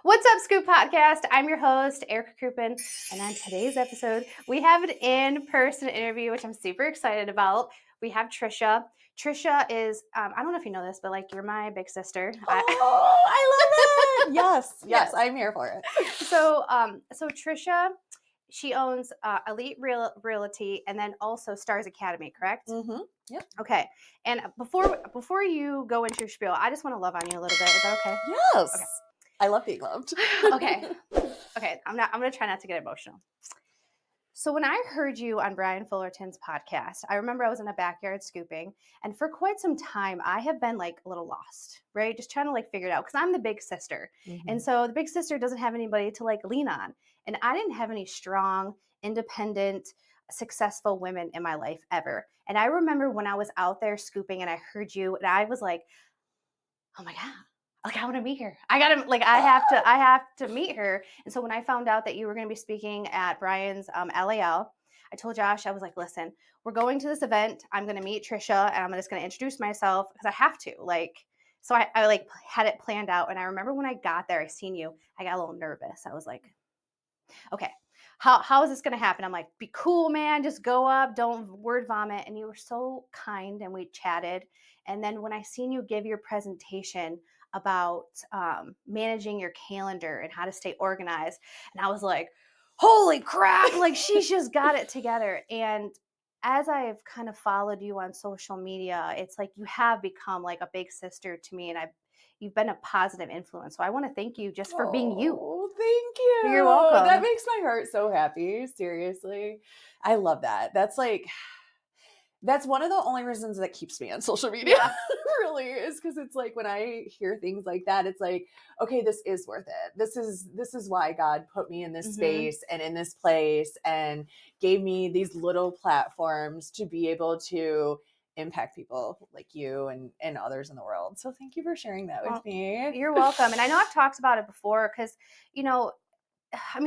What's up, Scoop Podcast? I'm your host, Erica Kruppen, and on today's episode, we have an in-person interview, which I'm super excited about. We have Trisha. Trisha is, I don't know if you know this, but like you're my big sister. Oh, I love it. Yes, Yes. I'm here for it. So Trisha, she owns Elite Realty and then also Stars Academy, correct? Mm-hmm. Yep. Okay. And before you go into your spiel, I just want to love on you a little bit. Is that okay? Yes. Okay. I love being loved. Okay. I'm gonna try not to get emotional. So when I heard you on Brian Fullerton's podcast, I remember I was in a backyard scooping, and for quite some time I have been like a little lost, right? Just trying to like figure it out because I'm the big sister. Mm-hmm. And so the big sister doesn't have anybody to like lean on. And I didn't have any strong, independent, successful women in my life ever. And I remember when I was out there scooping and I heard you and I was like, oh my God, like I want to meet her. I have to meet her. And so when I found out that you were going to be speaking at Brian's LAL, I told Josh, I was like, listen, we're going to this event. I'm going to meet Trisha and I'm just going to introduce myself because I have to so I like had it planned out. And I remember when I got there, I seen you, I got a little nervous. I was like, okay, how is this going to happen? I'm like, be cool, man. Just go up. Don't word vomit. And you were so kind and we chatted. And then when I seen you give your presentation about managing your calendar and how to stay organized, and I was like, holy crap, like she's just got it together. And as I've kind of followed you on social media, it's like you have become like a big sister to me, and you've been a positive influence. So I want to thank you just for being you. Oh, thank you. You're welcome. That makes my heart so happy. Seriously. I love that. That's one of the only reasons that keeps me on social media. Yeah. Really is because it's like when I hear things like that, it's like, okay, this is worth it. This is why God put me in this space and in this place and gave me these little platforms to be able to impact people like you and others in the world. So thank you for sharing that with me. You're welcome. And I know I've talked about it before because,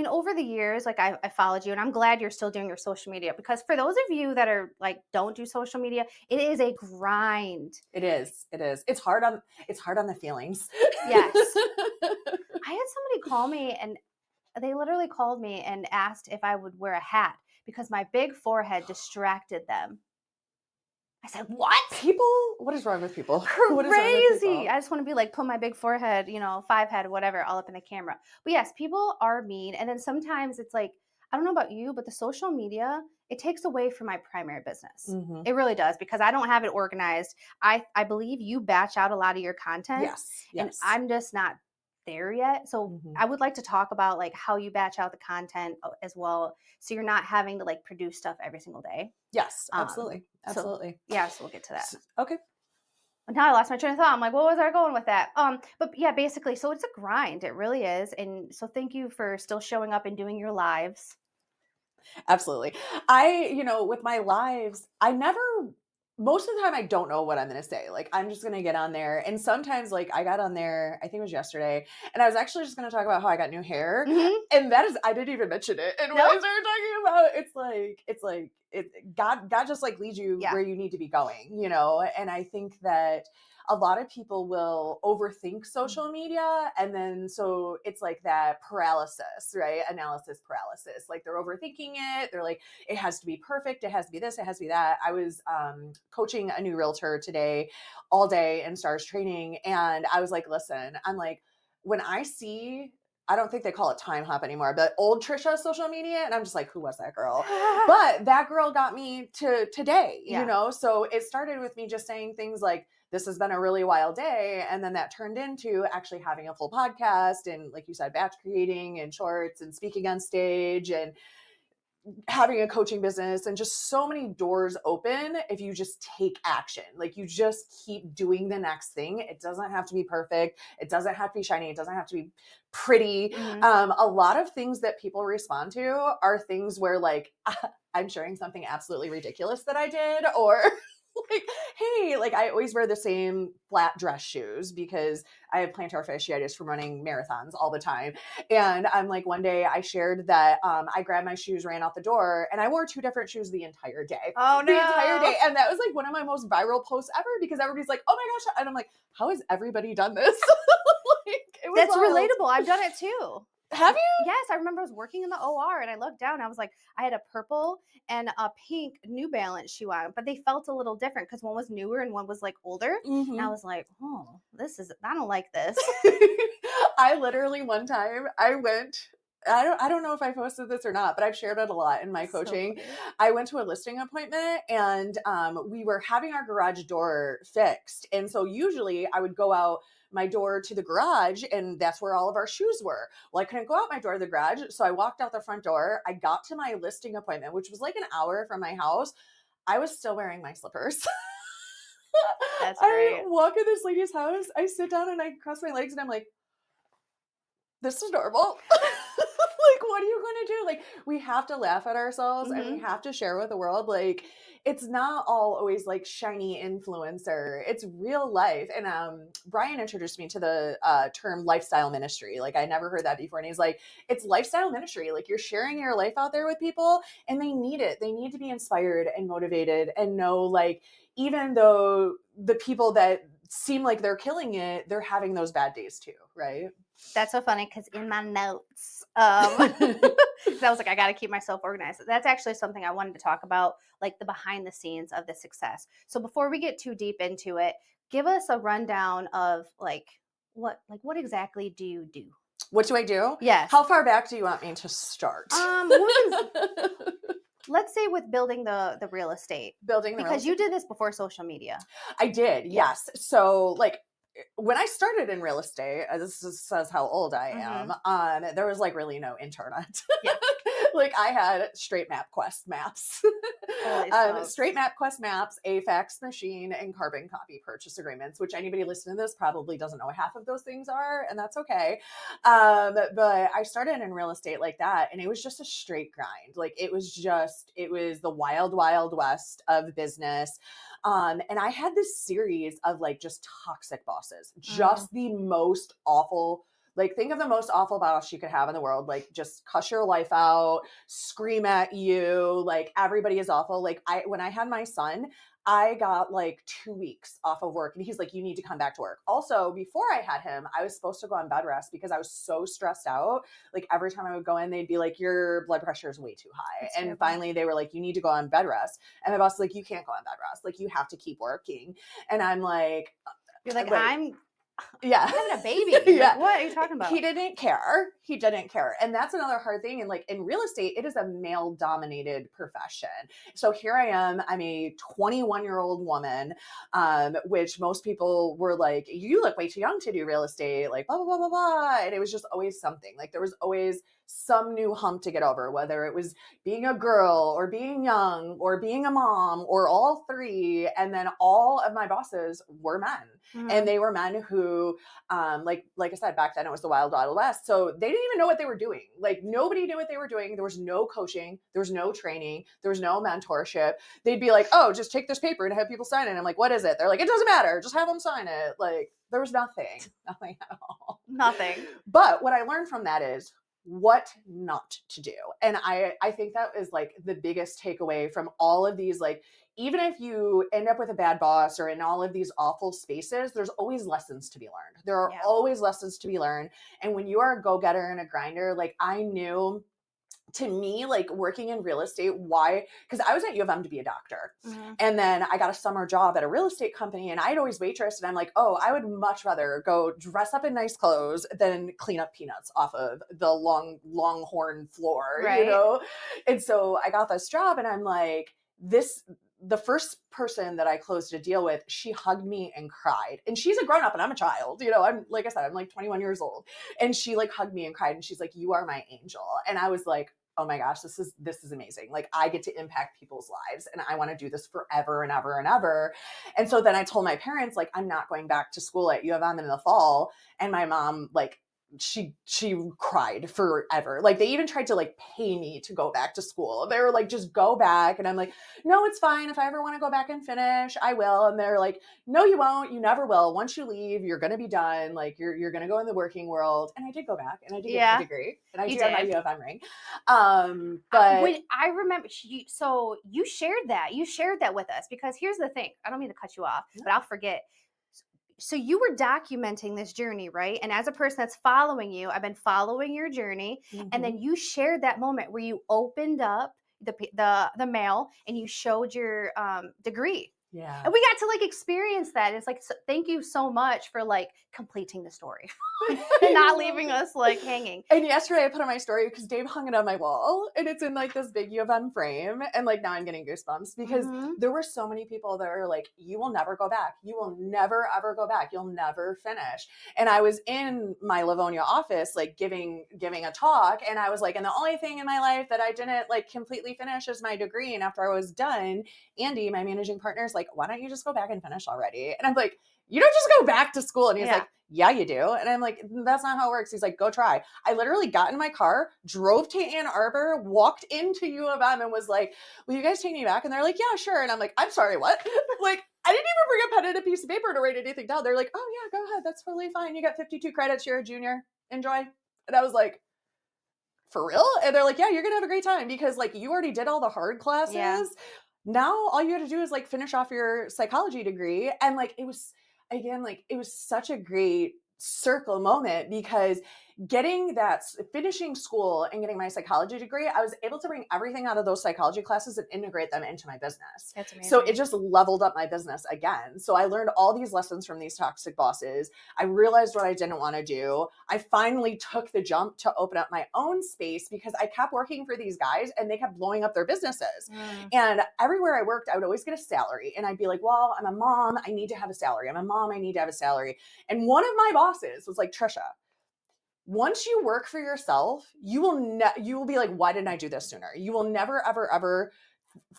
over the years, like I followed you and I'm glad you're still doing your social media because for those of you that are like, don't do social media, it is a grind. It is. It's hard on the feelings. Yes. I had somebody call me and they literally called me and asked if I would wear a hat because my big forehead distracted them. I said, what? What is wrong with people? Crazy. I just want to be like, put my big forehead, 5 head, whatever, all up in the camera. But yes, people are mean. And then sometimes it's like, I don't know about you, but the social media, it takes away from my primary business. Mm-hmm. It really does because I don't have it organized. I believe you batch out a lot of your content. Yes. And I'm just not there yet. So I would like to talk about like how you batch out the content as well. So you're not having to like produce stuff every single day. Yes, absolutely. So we'll get to that. Okay. Now I lost my train of thought. I'm like, what was I going with that? But yeah, basically, so it's a grind. It really is. And so thank you for still showing up and doing your lives. Absolutely. With my lives, most of the time I don't know what I'm going to say. Like, I'm just going to get on there. And sometimes like I got on there, I think it was yesterday, and I was actually just going to talk about how I got new hair. Mm-hmm. And I didn't even mention it. And when I started talking about God just like leads you where you need to be going, And I think that a lot of people will overthink social media. And then, so it's like that paralysis, right? Analysis paralysis. Like they're overthinking it. They're like, it has to be perfect. It has to be this. It has to be that. I was coaching a new realtor today all day in Stars training. And I was like, listen, I'm like, when I see, I don't think they call it time hop anymore, but old Trisha social media. And I'm just like, who was that girl? But that girl got me to today, So it started with me just saying things like, this has been a really wild day. And then that turned into actually having a full podcast and, like you said, batch creating and shorts and speaking on stage and having a coaching business, and just so many doors open if you just take action. Like you just keep doing the next thing. It doesn't have to be perfect. It doesn't have to be shiny. It doesn't have to be pretty. Mm-hmm. A lot of things that people respond to are things where like, I'm sharing something absolutely ridiculous that I did, or like, hey, like I always wear the same flat dress shoes because I have plantar fasciitis from running marathons all the time. And I'm like, one day I shared that I grabbed my shoes, ran out the door, and I wore 2 different shoes the entire day. Oh, no. The entire day. And that was like one of my most viral posts ever because everybody's like, oh my gosh. And I'm like, how has everybody done this? Like, it That's wild. relatable. I've done it too. Have you? Yes, I remember I was working in the OR and I looked down. I was like, I had a purple and a pink New Balance shoe on, but they felt a little different because one was newer and one was like older. And I was like, oh, I don't like this. I literally one time I don't know if I posted this or not, but I've shared it a lot in my coaching. So I went to a listing appointment and we were having our garage door fixed. And so usually I would go out my door to the garage and that's where all of our shoes were. Well, I couldn't go out my door to the garage. So I walked out the front door. I got to my listing appointment, which was like an hour from my house. I was still wearing my slippers. That's I great. walk in this lady's house. I sit down and I cross my legs and I'm like, this is normal. Like, what are you going to do? Like, we have to laugh at ourselves and we have to share with the world. Like, it's not all always like shiny influencer. It's real life. And Brian introduced me to the term lifestyle ministry. Like, I never heard that before. And he's like, it's lifestyle ministry. Like, you're sharing your life out there with people and they need it. They need to be inspired and motivated and know, like, even though the people that seem like they're killing it, they're having those bad days too, right? That's so funny because in my notes, I was like, I got to keep myself organized. That's actually something I wanted to talk about, like the behind the scenes of the success. So before we get too deep into it, give us a rundown of what exactly do you do? What do I do? Yes. How far back do you want me to start? Let's say with building the real estate. Because you did this before social media. I did, yes. So like when I started in real estate, this says how old I am. There was like really no internet. Yeah. Like I had straight MapQuest maps, straight MapQuest maps, a fax machine, and carbon copy purchase agreements. Which anybody listening to this probably doesn't know what half of those things are, and that's okay. But I started in real estate like that, and it was just a straight grind. Like it was the wild, wild west of business. And I had this series of like just toxic bosses, just the most awful. Like, think of the most awful boss you could have in the world. Like, just cuss your life out, scream at you. Like, everybody is awful. Like, when I had my son, I got like 2 weeks off of work and he's like, you need to come back to work. Also, before I had him, I was supposed to go on bed rest because I was so stressed out. Like, every time I would go in, they'd be like, your blood pressure is way too high. That's and terrible. Finally, they were like, you need to go on bed rest. And my boss was like, you can't go on bed rest. Like, you have to keep working. And I'm like, you're like, I'm having a baby. Yeah. Like, what are you talking about? He didn't care. And that's another hard thing. And like in real estate, it is a male dominated profession. So here I am, I'm a 21-year-old woman, which most people were like, you look way too young to do real estate, like blah, blah, blah, blah, blah. And it was just always something. Like there was always some new hump to get over, whether it was being a girl or being young or being a mom or all three. And then all of my bosses were men, and they were men who, like I said, back then it was the wild, wild west. So they didn't even know what they were doing. Like nobody knew what they were doing. There was no coaching. There was no training. There was no mentorship. They'd be like, oh, just take this paper and have people sign it. And I'm like, what is it? They're like, it doesn't matter. Just have them sign it. Like there was nothing at all. Nothing. But what I learned from that is what not to do. And I think that is like the biggest takeaway from all of these, like, even if you end up with a bad boss or in all of these awful spaces, there's always lessons to be learned. There are always lessons to be learned. And when you are a go-getter and a grinder, like I knew, to me, like working in real estate, why? Because I was at U of M to be a doctor. And then I got a summer job at a real estate company and I'd always waitress. And I'm like, oh, I would much rather go dress up in nice clothes than clean up peanuts off of the longhorn floor, you know? And so I got this job and I'm like, the first person that I closed a deal with, she hugged me and cried. And she's a grown up and I'm a child, you know, I'm like I said, I'm like 21 years old. And she like hugged me and cried. And she's like, you are my angel. And I was like, oh my gosh, this is amazing. Like I get to impact people's lives and I want to do this forever and ever and ever. And so then I told my parents, like, I'm not going back to school at U of M in the fall. And my mom, like, she cried forever. Like they even tried to like pay me to go back to school. They were like, just go back. And I'm like, no, it's fine. If I ever want to go back and finish, I will. And they're like, no, you won't. You never will. Once you leave, you're going to be done. Like you're going to go in the working world. And I did go back and I did get my degree and I do have my U of M ring. But when I remember, so you shared that with us because here's the thing. I don't mean to cut you off, but I'll forget. so you were documenting this journey, right? And as a person that's following you, I've been following your journey, and then you shared that moment where you opened up the mail and you showed your degree. Yeah. And we got to like experience that. It's like, thank you so much for like completing the story and not leaving us like hanging. And yesterday I put on my story because Dave hung it on my wall, and it's in like this big U of M frame. And like now I'm getting goosebumps because there were so many people that are like, you will never go back. You will never, ever go back. You'll never finish. And I was in my Livonia office, like giving a talk. And I was like, and the only thing in my life that I didn't like completely finish is my degree. And after I was done, Andy, my managing partner, is like, why don't you just go back and finish already? And I'm like, you don't just go back to school. And he's like, yeah, you do. And I'm like, that's not how it works. He's like, go try. I literally got in my car, drove to Ann Arbor, walked into U of M and was like, will you guys take me back? And they're like, yeah, sure. And I'm like, I'm sorry, what? Like, I didn't even bring a pen and a piece of paper to write anything down. They're like, oh yeah, go ahead. That's totally fine. You got 52 credits. You're a junior. Enjoy. And I was like, for real? And they're like, yeah, you're going to have a great time because like you already did all the hard classes. Yeah. Now all you had to do is like finish off your psychology degree. And like, it was, again, like it was such a great circle moment because finishing school and getting my psychology degree, I was able to bring everything out of those psychology classes and integrate them into my business. That's amazing. So it just leveled up my business again. So I learned all these lessons from these toxic bosses. I realized what I didn't want to do. I finally took the jump to open up my own space because I kept working for these guys and they kept blowing up their businesses. And everywhere I worked, I would always get a salary. And I'd be like, well, I'm a mom. I need to have a salary. I'm a mom. I need to have a salary. And one of my bosses was like, Trisha, once you work for yourself, you will be like, why didn't I do this sooner? You will never, ever, ever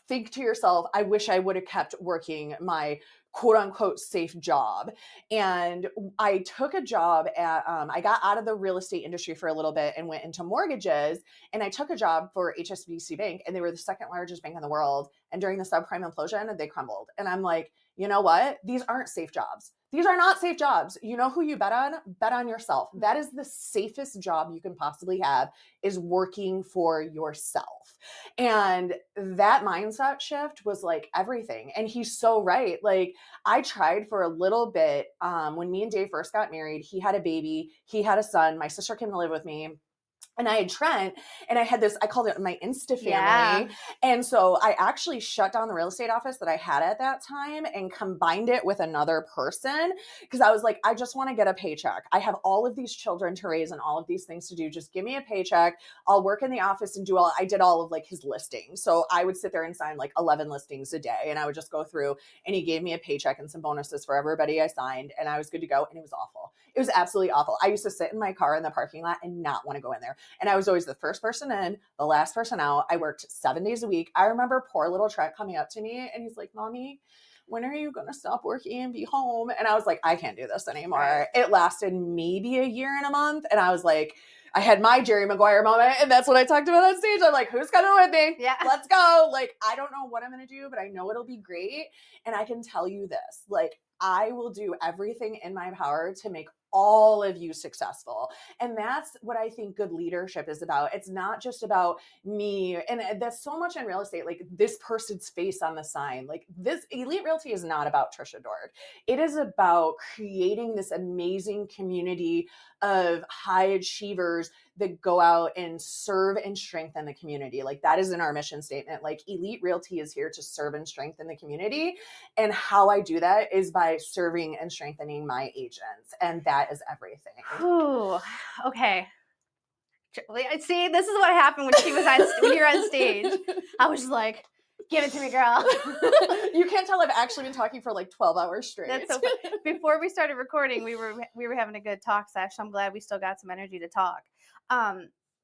think to yourself, I wish I would have kept working my quote unquote safe job. And I took a job at, I got out of the real estate industry for a little bit and went into mortgages. And I took a job for HSBC Bank, and they were the second largest bank in the world. And during the subprime implosion, they crumbled. And I'm like, you know what? These aren't safe jobs. These are not safe jobs. You know who you bet on? Bet on yourself. That is the safest job you can possibly have, is working for yourself. And that mindset shift was like everything. And he's so right. Like I tried for a little bit. When me and Dave first got married, he had a baby, he had a son. My sister came to live with me. And I had Trent, and I had this, I called it my Insta family. Yeah. And so I actually shut down the real estate office that I had at that time and combined it with another person because I was like, I just want to get a paycheck. I have all of these children to raise and all of these things to do. Just give me a paycheck. I'll work in the office and I did all of like his listings. So I would sit there and sign like 11 listings a day, and I would just go through, and he gave me a paycheck and some bonuses for everybody I signed, and I was good to go. And it was awful. It was absolutely awful. I used to sit in my car in the parking lot and not want to go in there. And I was always the first person in, the last person out. I worked 7 days a week. I remember poor little Trent coming up to me and he's like, Mommy, when are you going to stop working and be home? And I was like, I can't do this anymore. Right. It lasted maybe a year and a month. And I was like, I had my Jerry Maguire moment. And that's what I talked about on stage. I'm like, who's coming with me? Yeah. Let's go. Like, I don't know what I'm going to do, but I know it'll be great. And I can tell you this, like, I will do everything in my power to make all of you successful. And that's what I think good leadership is about. It's not just about me. And that's so much in real estate, like this person's face on the sign. Like this Elite Realty is not about Trisha Dork. It is about creating this amazing community of high achievers that go out and serve and strengthen the community. Like that is in our mission statement. Like Elite Realty is here to serve and strengthen the community. And how I do that is by serving and strengthening my agents. And that is everything. Ooh, okay. See, this is what happened when when you're on stage. I was just like, give it to me, girl. You can't tell I've actually been talking for like 12 hours straight. That's so funny. Before we started recording, we were having a good talk session. I'm glad we still got some energy to talk.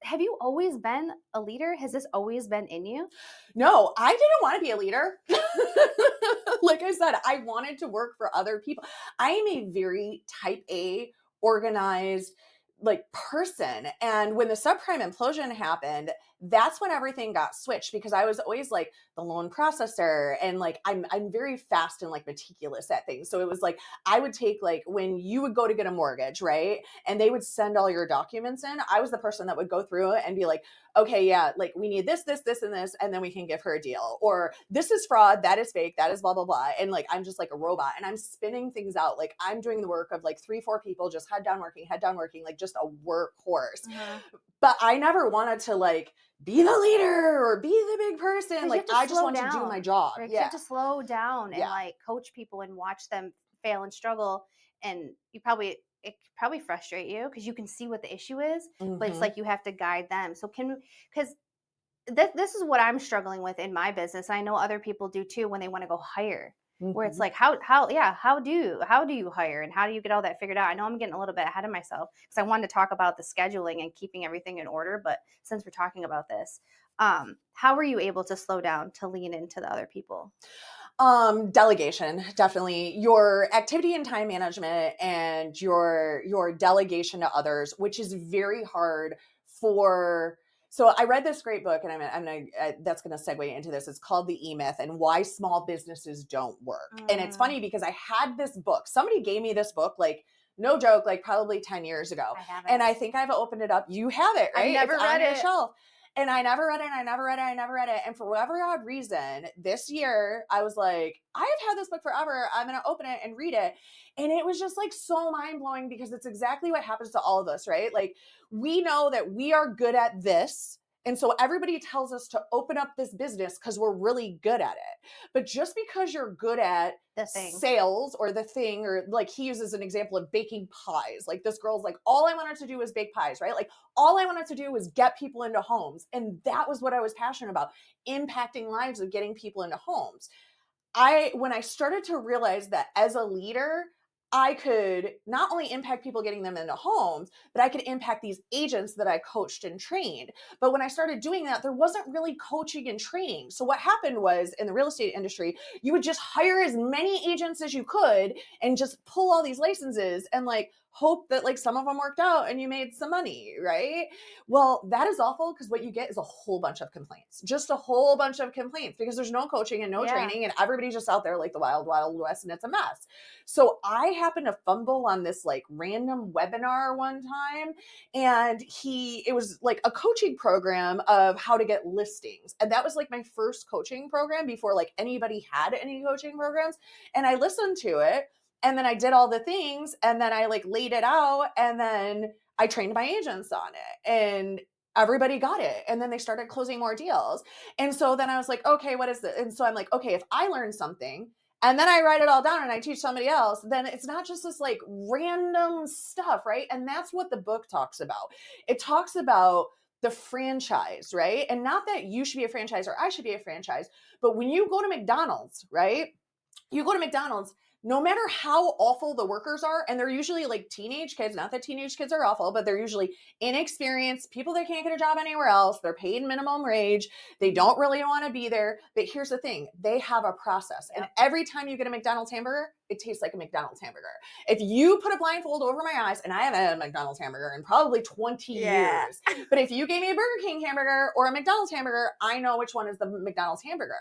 Have you always been a leader? Has this always been in you? No, I didn't want to be a leader. Like I said, I wanted to work for other people. I am a very type A, organized, like person. And when the subprime implosion happened, that's when everything got switched, because I was always like the loan processor, and like I'm very fast and like meticulous at things. So it was like I would take, like, when you would go to get a mortgage, right? And they would send all your documents in, I was the person that would go through it and be like, okay, yeah, like we need this, this, this, and this, and then we can give her a deal. Or this is fraud, that is fake, that is blah, blah, blah. And like I'm just like a robot, and I'm spinning things out. Like I'm doing the work of like 3, 4 people, just head down working, like just a workhorse. But I never wanted to like be the leader or be the big person. Like I just wanted to do my job. Right? You have to slow down and Yeah. like coach people and watch them fail and struggle. And it could probably frustrate you because you can see what the issue is, but it's like you have to guide them. So because this is what I'm struggling with in my business. I know other people do too when they want to go hire. Where it's like how do you hire and how do you get all that figured out? I know I'm getting a little bit ahead of myself because I wanted to talk about the scheduling and keeping everything in order, but since we're talking about this, how were you able to slow down to lean into the other people? Delegation, definitely. Your activity and time management and your delegation to others, which is very hard for. So I read this great book, and that's going to segue into this. It's called The E-Myth and Why Small Businesses Don't Work. And it's funny because I had this book. Somebody gave me this book, like, no joke, like probably 10 years ago. I have it. And I think I've opened it up. You have it, right? I never It's read on your it. shelf. And I never read it. And for whatever odd reason, this year, I was like, I have had this book forever. I'm going to open it and read it. And it was just like so mind blowing, because it's exactly what happens to all of us, right? Like we know that we are good at this. And so everybody tells us to open up this business because we're really good at it. But just because you're good at The thing. sales or the thing, or like he uses an example of baking pies. Like this girl's like, all I wanted to do was bake pies, right? Like all I wanted to do was get people into homes. And that was what I was passionate about, impacting lives of getting people into homes. When I started to realize that as a leader, I could not only impact people getting them into homes, but I could impact these agents that I coached and trained. But when I started doing that, there wasn't really coaching and training. So what happened was, in the real estate industry, you would just hire as many agents as you could and just pull all these licenses and like hope that like some of them worked out and you made some money, right? Well, that is awful, because what you get is a whole bunch of complaints, just a whole bunch of complaints, because there's no coaching and no training, and everybody's just out there like the wild, wild west, and it's a mess. So I happened to fumble on this like random webinar one time, and it was like a coaching program of how to get listings. And that was like my first coaching program before like anybody had any coaching programs. And I listened to it, and then I did all the things, and then I like laid it out, and then I trained my agents on it, and everybody got it. And then they started closing more deals. And so then I was like, okay, what is this? And so I'm like, okay, if I learn something and then I write it all down and I teach somebody else, then it's not just this like random stuff, right? And that's what the book talks about. It talks about the franchise, right? And not that you should be a franchise or I should be a franchise, but when you go to McDonald's, right? You go to McDonald's, no matter how awful the workers are, and they're usually like teenage kids, not that teenage kids are awful, but they're usually inexperienced people that can't get a job anywhere else. They're paid minimum wage. They don't really want to be there. But here's the thing, they have a process. And every time you get a McDonald's hamburger, it tastes like a McDonald's hamburger. If you put a blindfold over my eyes, and I haven't had a McDonald's hamburger in probably 20 years, but if you gave me a Burger King hamburger or a McDonald's hamburger, I know which one is the McDonald's hamburger.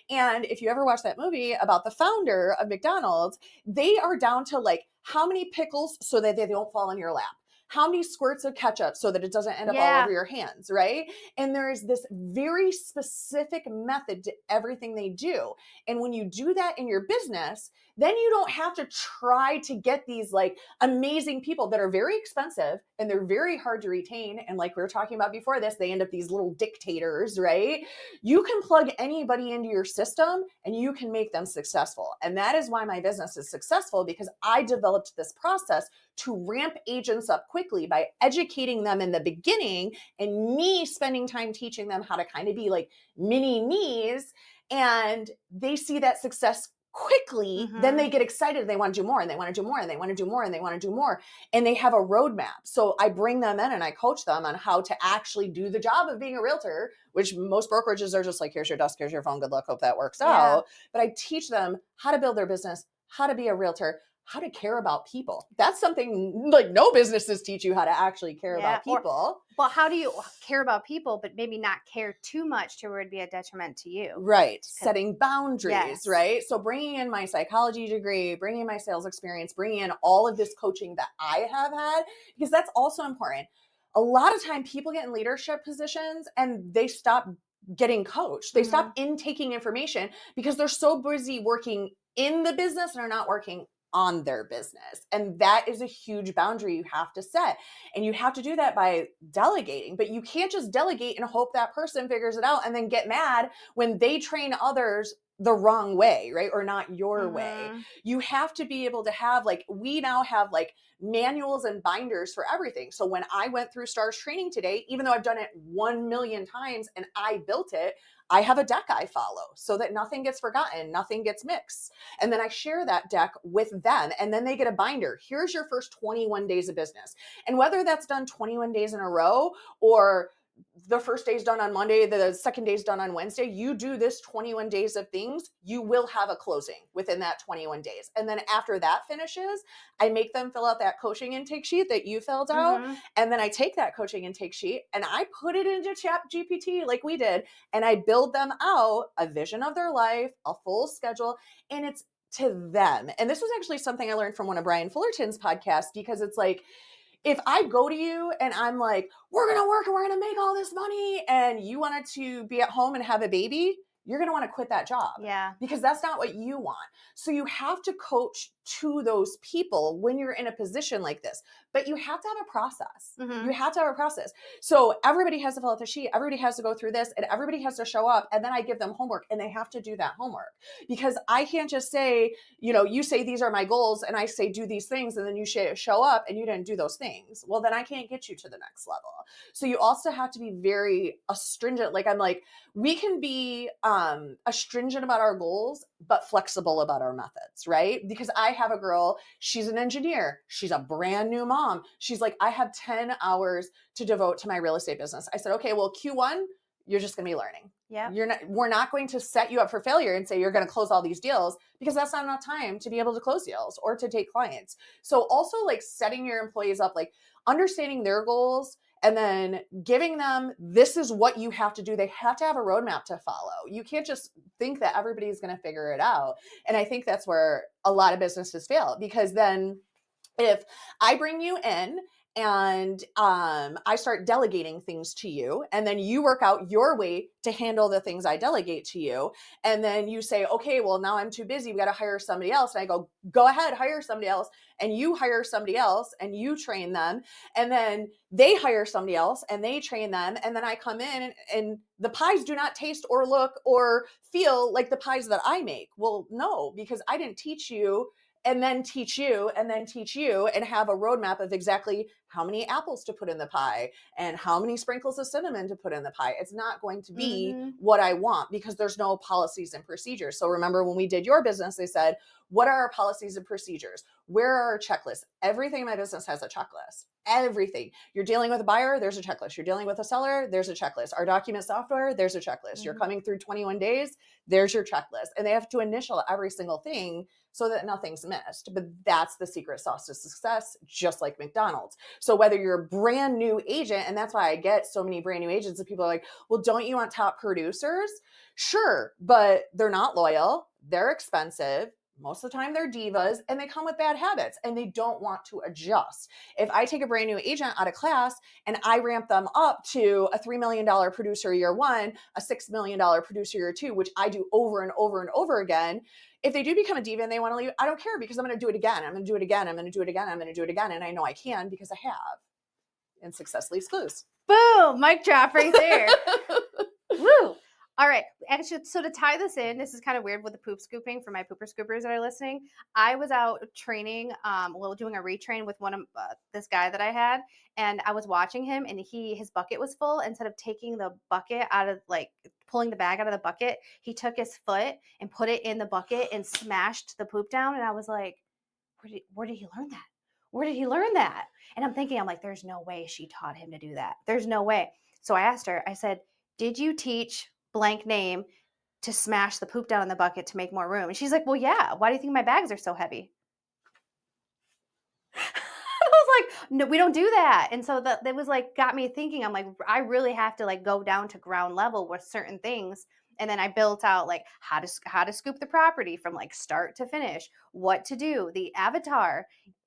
And if you ever watch that movie about the founder of McDonald's, they are down to like how many pickles so that they don't fall in your lap, how many squirts of ketchup so that it doesn't end up all over your hands, right? And there is this very specific method to everything they do. And when you do that in your business, then you don't have to try to get these like amazing people that are very expensive and they're very hard to retain. And like we were talking about before this, they end up these little dictators, right? You can plug anybody into your system and you can make them successful. And that is why my business is successful, because I developed this process to ramp agents up quickly by educating them in the beginning and me spending time teaching them how to kind of be like mini me's, and they see that success quickly. Then they get excited and they want to do more and they want to do more and they want to do more and they want to do more, and they have a roadmap. So I bring them in and I coach them on how to actually do the job of being a realtor, which most brokerages are just like, here's your desk, here's your phone, good luck, hope that works out. But I teach them how to build their business, how to be a realtor, how to care about people. That's something like no businesses teach you how to actually care about people. Well, how do you care about people, but maybe not care too much to where it'd be a detriment to you? Right. Setting boundaries, yes. right? So bringing in my psychology degree, bringing in my sales experience, bringing in all of this coaching that I have had, because that's also important. A lot of time people get in leadership positions and they stop getting coached. They stop intaking information because they're so busy working in the business and are not working on their business. And that is a huge boundary you have to set. And you have to do that by delegating, but you can't just delegate and hope that person figures it out and then get mad when they train others the wrong way, right? Or not your way. You have to be able to have, like, we now have like manuals and binders for everything. So when I went through STARS training today, even though I've done it 1,000,000 times and I built it, I have a deck I follow so that nothing gets forgotten, nothing gets mixed. And then I share that deck with them, and then they get a binder. Here's your first 21 days of business. And whether that's done 21 days in a row, or the first day is done on Monday, the second day is done on Wednesday, you do this 21 days of things, you will have a closing within that 21 days. And then after that finishes, I make them fill out that coaching intake sheet that you filled out. And then I take that coaching intake sheet and I put it into Chat GPT like we did. And I build them out a vision of their life, a full schedule, and it's to them. And this was actually something I learned from one of Brian Fullerton's podcasts, because it's like, if I go to you and I'm like, we're going to work and we're going to make all this money, and you wanted to be at home and have a baby, you're going to want to quit that job. Yeah. Because that's not what you want. So you have to coach to those people when you're in a position like this, but you have to have a process. You have to have a process. So everybody has to fill out the sheet. Everybody has to go through this, and everybody has to show up. And then I give them homework, and they have to do that homework, because I can't just say, you say, these are my goals, and I say, do these things. And then you show up and you didn't do those things. Well, then I can't get you to the next level. So you also have to be very astringent. Like, I'm like, we can be astringent about our goals, but flexible about our methods, right? Because I have a girl, she's an engineer. She's a brand new mom. She's like, I have 10 hours to devote to my real estate business. I said, okay, well, Q1, you're just going to be learning. Yeah. We're not going to set you up for failure and say you're going to close all these deals, because that's not enough time to be able to close deals or to take clients. So also, like, setting your employees up, like understanding their goals, and then giving them, this is what you have to do. They have to have a roadmap to follow. You can't just think that everybody's going to figure it out. And I think that's where a lot of businesses fail, because then if I bring you in and I start delegating things to you, and then you work out your way to handle the things I delegate to you, and then you say, okay, well, now I'm too busy, we got to hire somebody else. And I go ahead, hire somebody else. And you hire somebody else and you train them, and then they hire somebody else and they train them. And then I come in and the pies do not taste or look or feel like the pies that I make. Well, no, because I didn't teach you and then teach you and then teach you and have a roadmap of exactly how many apples to put in the pie and how many sprinkles of cinnamon to put in the pie. It's not going to be what I want, because there's no policies and procedures. So remember, when we did your business, they said, what are our policies and procedures? Where are our checklists? Everything in my business has a checklist. Everything. You're dealing with a buyer, there's a checklist. You're dealing with a seller, there's a checklist. Our document software, there's a checklist. You're coming through 21 days, there's your checklist. And they have to initial every single thing so that nothing's missed. But that's the secret sauce to success, just like McDonald's. So whether you're a brand new agent, and that's why I get so many brand new agents, and people are like, well, don't you want top producers? Sure, but they're not loyal, they're expensive. Most of the time they're divas, and they come with bad habits, and they don't want to adjust. If I take a brand new agent out of class and I ramp them up to a $3 million producer year one, a $6 million producer year two, which I do over and over and over again, if they do become a diva and they want to leave, I don't care, because I'm going to do it again. I'm going to do it again. I'm going to do it again. I'm going to do it again. And I know I can, because I have. And success leaves clues. Boom, mic drop right there. Woo. All right. Actually, so to tie this in, this is kind of weird with the poop scooping for my pooper scoopers that are listening. I was out training, doing a retrain with one of this guy that I had, and I was watching him, and his bucket was full. Instead of taking the bucket out of, like, pulling the bag out of the bucket, he took his foot and put it in the bucket and smashed the poop down. And I was like, where did he learn that? Where did he learn that? And I'm like, there's no way she taught him to do that. There's no way. So I asked her, I said, did you teach blank name to smash the poop down in the bucket to make more room? And she's like, well, yeah. Why do you think my bags are so heavy? like, no, we don't do that. And so that was like, got me thinking, I'm like, I really have to like go down to ground level with certain things. And then I built out like how to scoop the property from like start to finish, what to do, the avatar,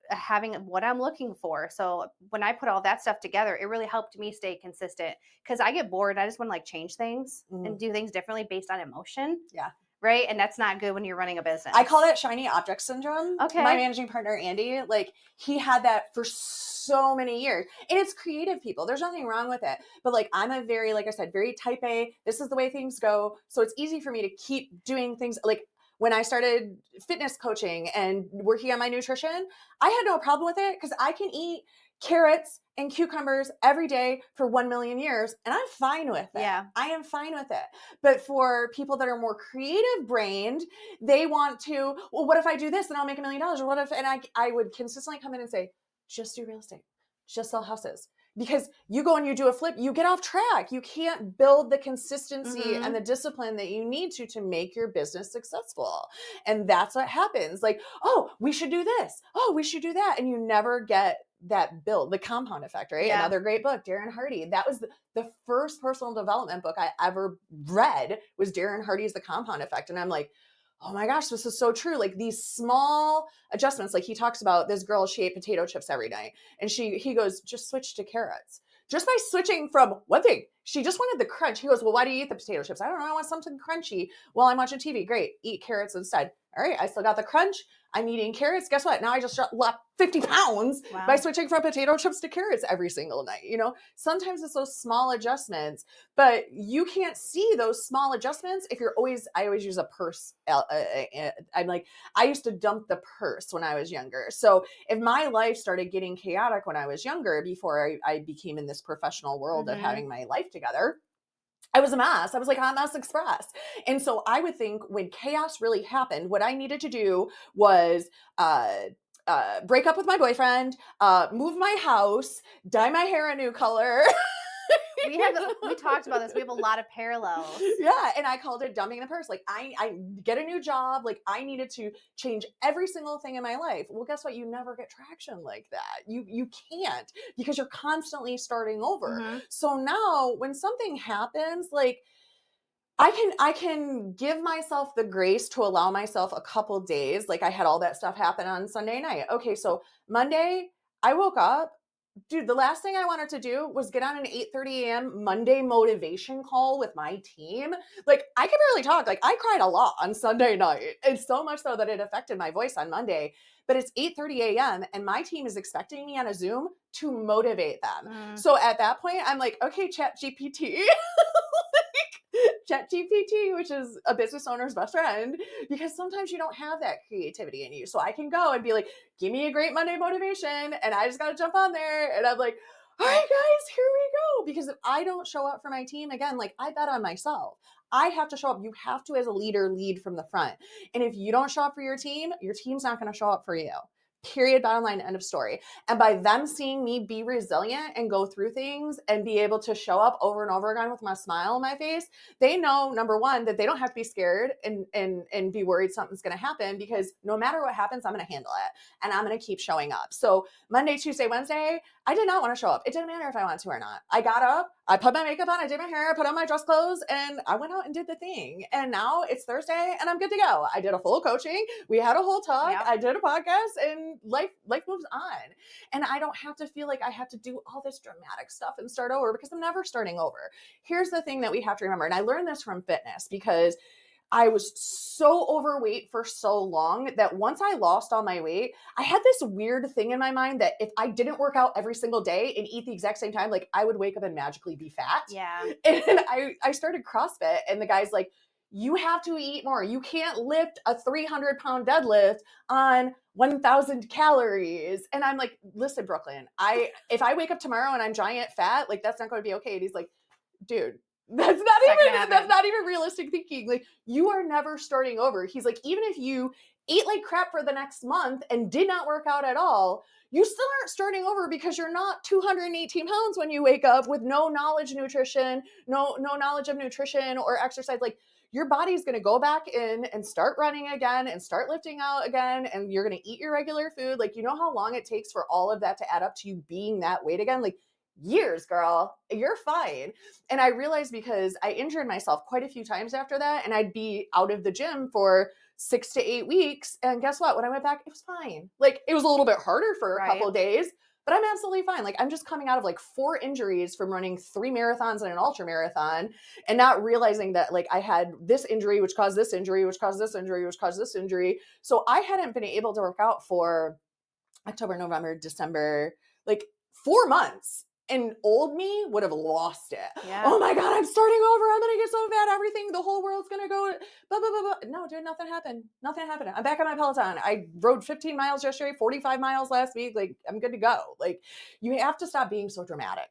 having what I'm looking for. So when I put all that stuff together, it really helped me stay consistent because I get bored. I just want to like change things and do things differently based on emotion. Yeah. Right. And that's not good when you're running a business. I call it shiny object syndrome. Okay. My managing partner, Andy, like he had that for so many years. And it's creative people. There's nothing wrong with it. But like I'm a very, like I said, very type A. This is the way things go. So it's easy for me to keep doing things. Like when I started fitness coaching and working on my nutrition, I had no problem with it because I can eat carrots and cucumbers every day for 1 million years. And I'm fine with it. Yeah. I am fine with it. But for people that are more creative brained, they want to, well, what if I do this and I'll make $1 million? Or what if, and I would consistently come in and say, just do real estate, just sell houses. Because you go and you do a flip, you get off track. You can't build the consistency and the discipline that you need to make your business successful. And that's what happens. Like, oh, we should do this. Oh, we should do that. And you never get that build, the compound effect, right? Yeah. Another great book, Darren Hardy. That was the first personal development book I ever read was Darren Hardy's The Compound Effect. And I'm like, oh my gosh, this is so true. Like these small adjustments, like he talks about this girl, she ate potato chips every night. And he goes, just switch to carrots. Just by switching from one thing, she just wanted the crunch. He goes, well, why do you eat the potato chips? I don't know. I want something crunchy while I'm watching TV. Great. Eat carrots instead. All right. I still got the crunch. I'm eating carrots. Guess what? Now I just lost 50 pounds by switching from potato chips to carrots every single night. You know, sometimes it's those small adjustments, but you can't see those small adjustments if you're I always use a purse. I'm like, I used to dump the purse when I was younger. So if my life started getting chaotic when I was younger, before I became in this professional world of having my life together, I was a mess. I was like Hot Mess Express. And so I would think when chaos really happened, what I needed to do was break up with my boyfriend, move my house, dye my hair a new color. We talked about this. We have a lot of parallels. Yeah. And I called it dumping the purse. Like I get a new job. Like I needed to change every single thing in my life. Well, guess what? You never get traction like that. You can't because you're constantly starting over. So now when something happens, like I can give myself the grace to allow myself a couple days. Like I had all that stuff happen on Sunday night. Okay. So Monday I woke up. Dude, the last thing I wanted to do was get on an 8:30 a.m. Monday motivation call with my team. Like, I could barely talk. Like, I cried a lot on Sunday night. And so much so that it affected my voice on Monday. But it's 8:30 a.m. and my team is expecting me on a Zoom to motivate them. So at that point, I'm like, okay, Chat GPT. Chat GPT, which is a business owner's best friend, because sometimes you don't have that creativity in you. So I can go and be like, give me a great Monday motivation. And I just got to jump on there. And I'm like, all right, guys, here we go. Because if I don't show up for my team, again, like I bet on myself. I have to show up. You have to, as a leader, lead from the front. And if you don't show up for your team's not going to show up for you. Period, bottom line, end of story. And by them seeing me be resilient and go through things and be able to show up over and over again with my smile on my face, they know, number one, that they don't have to be scared and be worried something's going to happen, because no matter what happens, I'm going to handle it and I'm going to keep showing up. So Monday, Tuesday, Wednesday, I did not want to show up. It didn't matter if I wanted to or not. I got up, I put my makeup on, I did my hair, I put on my dress clothes, and I went out and did the thing. And now it's Thursday and I'm good to go. I did a full coaching. We had a whole talk. Yep. I did a podcast, and life moves on. And I don't have to feel like I have to do all this dramatic stuff and start over, because I'm never starting over. Here's the thing that we have to remember. And I learned this from fitness, because I was so overweight for so long that once I lost all my weight, I had this weird thing in my mind that if I didn't work out every single day and eat the exact same time, like I would wake up and magically be fat. Yeah. And I started CrossFit, and the guy's like, you have to eat more. You can't lift a 300-pound deadlift on 1,000 calories. And I'm like, listen, Brooklyn, if I wake up tomorrow and I'm giant fat, like that's not going to be okay. And he's like, dude, that's not even realistic thinking. Like, you are never starting over. He's like, even if you ate like crap for the next month and did not work out at all, you still aren't starting over, because you're not 218 pounds when you wake up with no knowledge of nutrition or exercise. Like, your body's going to go back in and start running again and start lifting out again. And you're going to eat your regular food. Like, you know how long it takes for all of that to add up to you being that weight again? Like, years, girl, you're fine. And I realized because I injured myself quite a few times after that, and I'd be out of the gym for 6 to 8 weeks. And guess what? When I went back, it was fine. Like, it was a little bit harder for a couple of days, but I'm absolutely fine. Like, I'm just coming out of like 4 injuries from running 3 marathons and an ultra marathon, and not realizing that like I had this injury, which caused this injury, which caused this injury, which caused this injury. So I hadn't been able to work out for October, November, December, like 4 months. And old me would have lost it. Yeah. Oh my God, I'm starting over. I'm going to get so fat. Everything, the whole world's going to go blah, blah, blah, blah. No, dude, nothing happened. Nothing happened. I'm back on my Peloton. I rode 15 miles yesterday, 45 miles last week. Like, I'm good to go. Like, you have to stop being so dramatic.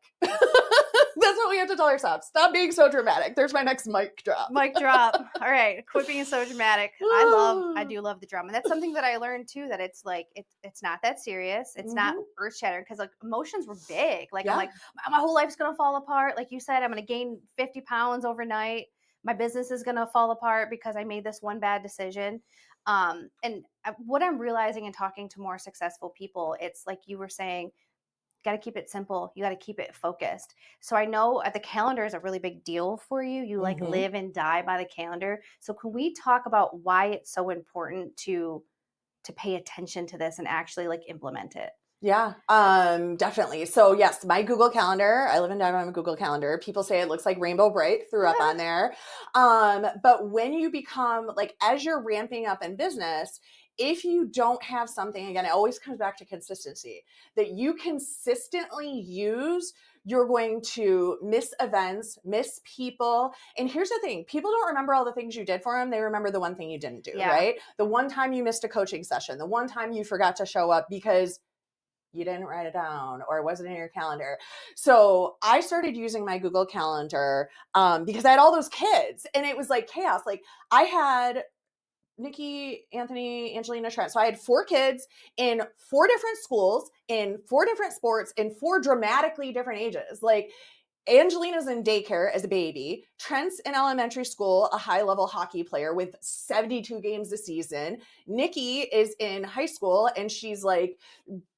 That's what we have to tell ourselves. Stop being so dramatic. There's my next mic drop. Mic drop. All right. Quit being so dramatic. I do love the drama. And that's something that I learned too, that it's like, it's not that serious. It's not earth shattering, because like emotions were big. Like, I'm like, my whole life's going to fall apart. Like you said, I'm going to gain 50 pounds overnight. My business is going to fall apart because I made this one bad decision. And what I'm realizing and talking to more successful people, it's like you were saying, got to keep it simple. You got to keep it focused. So I know the calendar is a really big deal for you. You like live and die by the calendar. So can we talk about why it's so important to pay attention to this and actually like implement it? Yeah, definitely. So yes, my Google Calendar, I live and die by my Google Calendar. People say it looks like Rainbow Bright, threw up on there. But when you become like, as you're ramping up in business, if you don't have something, again, it always comes back to consistency, that you consistently use, you're going to miss events, miss people. And here's the thing, people don't remember all the things you did for them. They remember the one thing you didn't do, right? The one time you missed a coaching session, the one time you forgot to show up because you didn't write it down or it wasn't in your calendar. So I started using my Google Calendar because I had all those kids and it was like chaos. Like, I had Nikki, Anthony, Angelina, Trent. So I had 4 kids in 4 different schools, in 4 different sports, in 4 dramatically different ages. Like, Angelina's in daycare as a baby. Trent's in elementary school, a high-level hockey player with 72 games a season. Nikki is in high school, and she's like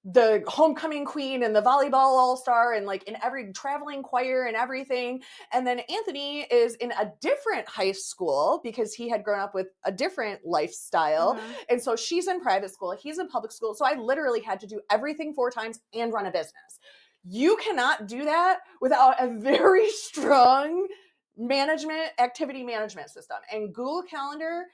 the homecoming queen and the volleyball all-star and like in every traveling choir and everything. And then Anthony is in a different high school because he had grown up with a different lifestyle. And so she's in private school, he's in public school. So I literally had to do everything 4 times and run a business. You cannot do that without a very strong activity management system. And Google Calendar,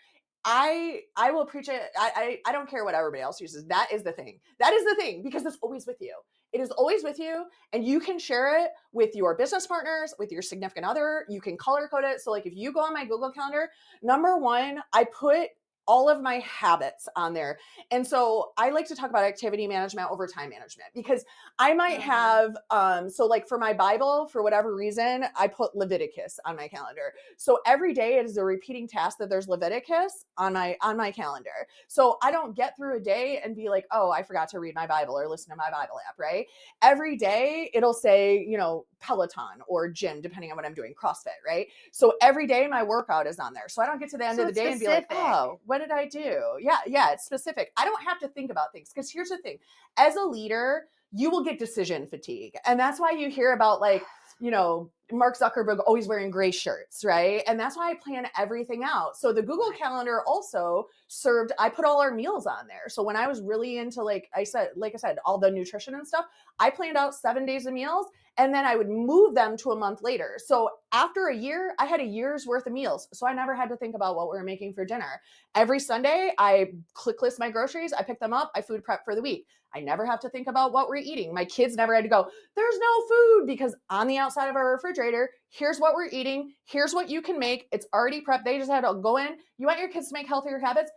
I will preach it. I don't care what everybody else uses. That is the thing. That is the thing, because it's always with you. It is always with you, and you can share it with your business partners, with your significant other. You can color code it. So like, if you go on my Google Calendar, number 1, I put all of my habits on there. And so I like to talk about activity management over time management, because I might have, so like for my Bible, for whatever reason, I put Leviticus on my calendar. So every day it is a repeating task that there's Leviticus on my calendar. So I don't get through a day and be like, oh, I forgot to read my Bible or listen to my Bible app, right? Every day it'll say, Peloton or gym, depending on what I'm doing, CrossFit, right? So every day my workout is on there. So I don't get to the end of the day and be like, oh, what did I do? Yeah, it's specific. I don't have to think about things, because here's the thing. As a leader, you will get decision fatigue. And that's why you hear about like, Mark Zuckerberg always wearing gray shirts, right? And that's why I plan everything out. So the Google Calendar also I put all our meals on there. So when I was really into, like I said, all the nutrition and stuff, I planned out 7 days of meals, and then I would move them to a month later. So after a year, I had a year's worth of meals. So I never had to think about what we were making for dinner. Every Sunday, I click list my groceries, I pick them up, I food prep for the week. I never have to think about what we're eating. My kids never had to go, there's no food, because on the outside of our refrigerator, here's what we're eating. Here's what you can make. It's already prepped. They just had to go in. You want your kids to make healthier habits?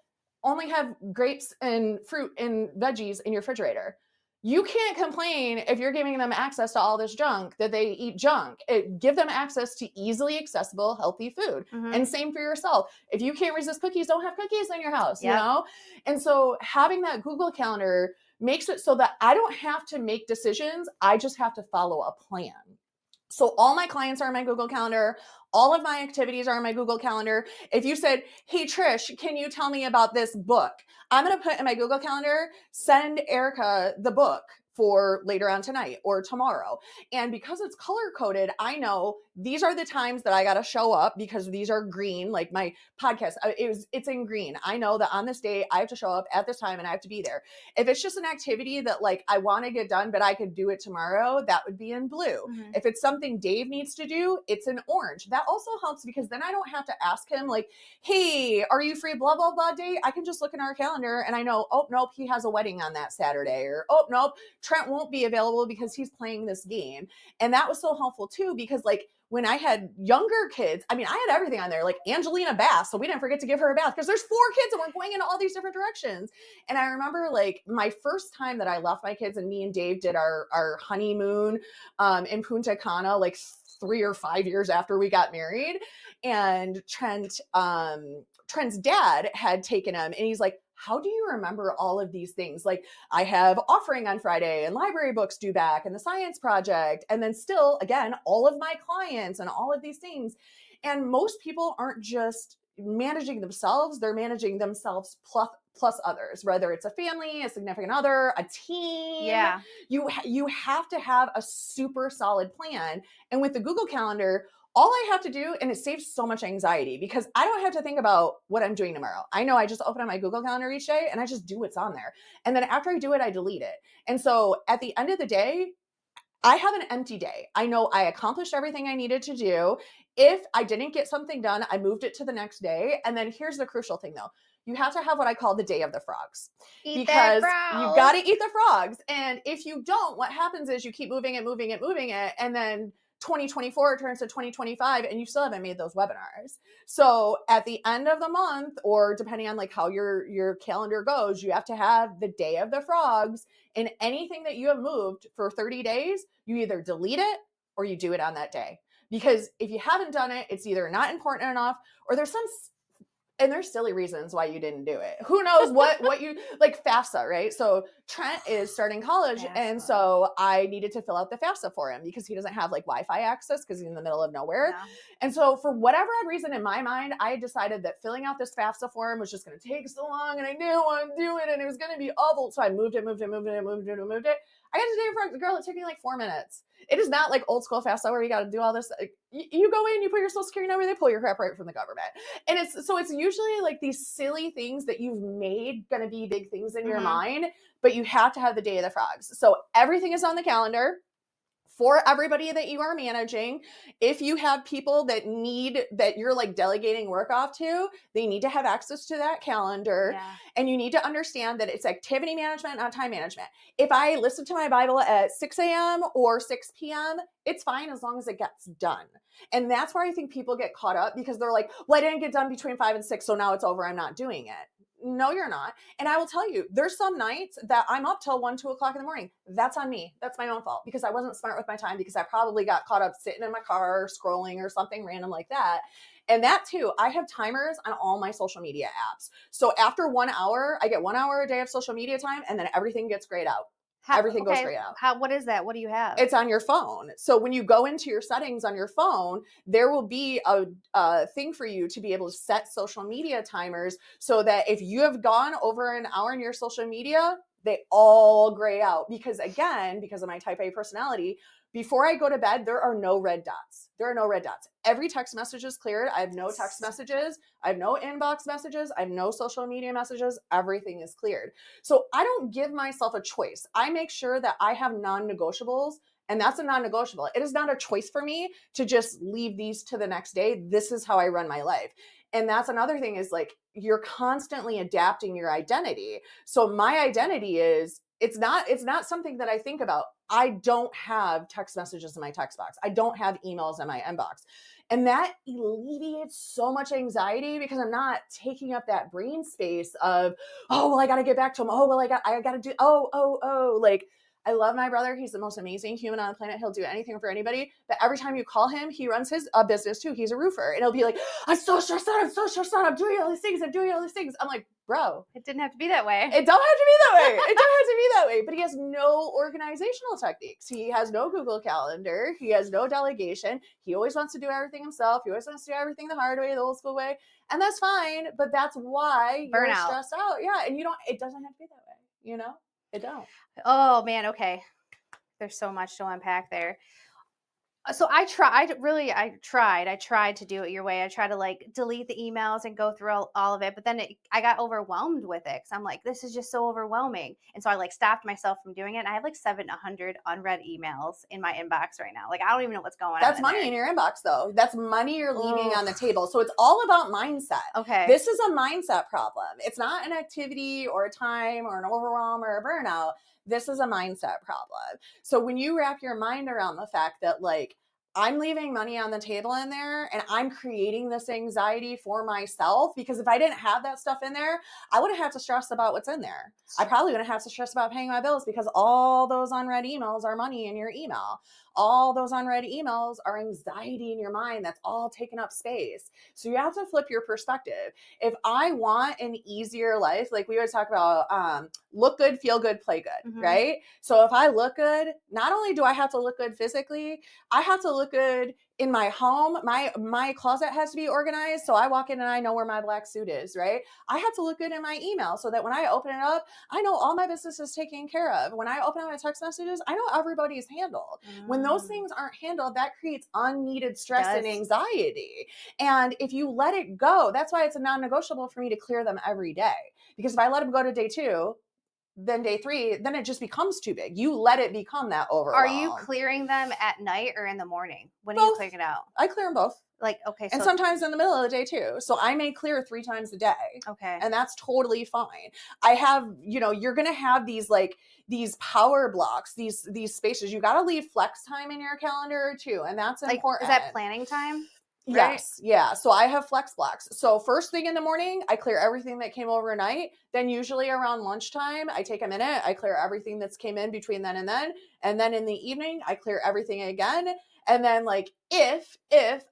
Only have grapes and fruit and veggies in your refrigerator. You can't complain if you're giving them access to all this junk that they eat junk. Give them access to easily accessible, healthy food. And same for yourself. If you can't resist cookies, don't have cookies in your house, you know? And so having that Google Calendar makes it so that I don't have to make decisions. I just have to follow a plan. So all my clients are in my Google Calendar. All of my activities are in my Google Calendar. If you said, hey, Trish, can you tell me about this book? I'm going to put in my Google Calendar, send Erica the book for later on tonight or tomorrow. And because it's color coded, I know these are the times that I got to show up because these are green. Like my podcast, it's in green. I know that on this day I have to show up at this time and I have to be there. If it's just an activity that like I want to get done, but I could do it tomorrow, that would be in blue. Mm-hmm. If it's something Dave needs to do, it's in orange. That also helps because then I don't have to ask him like, hey, are you free blah, blah, blah day? I can just look in our calendar and I know, oh, nope, he has a wedding on that Saturday, or, oh, nope, Trent won't be available because he's playing this game. And that was so helpful too, because like when I had younger kids, I mean, I had everything on there, like Angelina bath. So we didn't forget to give her a bath because there's 4 kids and we're going in all these different directions. And I remember like my first time that I left my kids and me and Dave did our honeymoon in Punta Cana, like 3 or 5 years after we got married. And Trent's dad had taken him and he's like, how do you remember all of these things? Like I have offering on Friday and library books due back and the science project. And then still, again, all of my clients and all of these things. And most people aren't just managing themselves. They're managing themselves plus others, whether it's a family, a significant other, a team. Yeah. You have to have a super solid plan. And with the Google Calendar, all I have to do, and it saves so much anxiety because I don't have to think about what I'm doing tomorrow. I know I just open up my Google Calendar each day and I just do what's on there. And then after I do it, I delete it. And so at the end of the day, I have an empty day. I know I accomplished everything I needed to do. If I didn't get something done, I moved it to the next day. And then here's the crucial thing though. You have to have what I call the day of the frogs. Because you got to eat the frogs. And if you don't, what happens is you keep moving it. And then 2024 turns to 2025 and you still haven't made those webinars. So at the end of the month, or depending on like how your calendar goes, you have to have the day of the frogs, and anything that you have moved for 30 days, you either delete it or you do it on that day. Because if you haven't done it, it's either not important enough or there's silly reasons why you didn't do it. Who knows what you like FAFSA, right? So Trent is starting college. FAFSA. And so I needed to fill out the FAFSA for him because he doesn't have like Wi-Fi access because he's in the middle of nowhere. Yeah. And so for whatever reason in my mind, I decided that filling out this FAFSA form was just going to take so long and I didn't want to do it and it was going to be awful. So I moved it. I got to day for girl, it took me like 4 minutes. It is not like old school FAFSA where you got to do all this. Like, you go in, you put your social security number, they pull your crap right from the government. And it's usually like these silly things that you've made going to be big things in your mind, but you have to have the day of the frogs. So everything is on the calendar for everybody that you are managing. If you have people that you're like delegating work off to, they need to have access to that calendar. Yeah. And you need to understand that it's activity management, not time management. If I listen to my Bible at 6 a.m. or 6 p.m., it's fine as long as it gets done. And that's where I think people get caught up because they're like, well, I didn't get done between 5 and 6, so now it's over. I'm not doing it. No, you're not. And I will tell you, there's some nights that I'm up till 1, 2 o'clock in the morning. That's on me. That's my own fault because I wasn't smart with my time because I probably got caught up sitting in my car scrolling or something random like that. And that too, I have timers on all my social media apps. So after 1 hour, I get 1 hour a day of social media time and then everything gets grayed out. Everything goes straight out. What is that? What do you have? It's on your phone. So when you go into your settings on your phone, there will be a thing for you to be able to set social media timers so that if you have gone over an hour in your social media, they all gray out. Because again, because of my type A personality, before I go to bed, there are no red dots. Every text message is cleared. I have no text messages. I have no inbox messages. I have no social media messages. Everything is cleared. So I don't give myself a choice. I make sure that I have non-negotiables, and that's a non-negotiable. It is not a choice for me to just leave these to the next day. This is how I run my life. And that's another thing is like, you're constantly adapting your identity. So my identity is, it's not something that I think about. I don't have text messages in my text box. I don't have emails in my inbox. And that alleviates so much anxiety because I'm not taking up that brain space of, oh, well, I got to get back to them. Oh, well, I got to do, like I love my brother. He's the most amazing human on the planet. He'll do anything for anybody. But every time you call him, he runs his business too. He's a roofer. And he'll be like, I'm so stressed out. I'm so stressed out. I'm doing all these things. I'm doing all these things. I'm like, bro. It didn't have to be that way. It don't have to be that way. It don't have to be that way. But he has no organizational techniques. He has no Google Calendar. He has no delegation. He always wants to do everything himself. He always wants to do everything the hard way, the old school way. And that's fine. But that's why you're Burnout. stressed out. Yeah. And it doesn't have to be that way. You know? It don't. Oh man, okay. There's so much to unpack there. So I tried to do it your way. I tried to like delete the emails and go through all of it, but then I got overwhelmed with it because I'm like, this is just so overwhelming. And so I like stopped myself from doing it. And I have like 700 unread emails in my inbox right now. Like, I don't even know what's going on. That's money in your inbox though. That's money you're leaving on the table. So it's all about mindset. Okay. This is a mindset problem. It's not an activity or a time or an overwhelm or a burnout. This is a mindset problem. So when you wrap your mind around the fact that like, I'm leaving money on the table in there and I'm creating this anxiety for myself, because if I didn't have that stuff in there, I wouldn't have to stress about what's in there. I probably wouldn't have to stress about paying my bills because all those unread emails are money in your email. All those unread emails are anxiety in your mind that's all taking up space. So you have to flip your perspective. If I want an easier life, like we always talk about, look good, feel good, play good, right? So if I look good, not only do I have to look good physically, I have to look good in my home. My closet has to be organized. So I walk in and I know where my black suit is, right? I have to look good in my email so that when I open it up, I know all my business is taken care of. When I open up my text messages, I know everybody's handled. When those things aren't handled, that creates unneeded stress and anxiety. And if you let it go, that's why it's a non-negotiable for me to clear them every day. Because if I let them go to day 2, then day 3, then it just becomes too big. You let it become that overwhelm. Are you clearing them at night or in the morning? When Both. are you clearing it out? I clear them both. Like, okay. And sometimes in the middle of the day too. So I may clear 3 times a day. Okay. And that's totally fine. I have, you're going to have these power blocks, these spaces. You got to leave flex time in your calendar too. And that's important. Is that planning time? Right? Yes. Yeah. So I have flex blocks. So first thing in the morning, I clear everything that came overnight. Then usually around lunchtime, I take a minute. I clear everything that's came in between then and then. And then in the evening, I clear everything again. And then like, if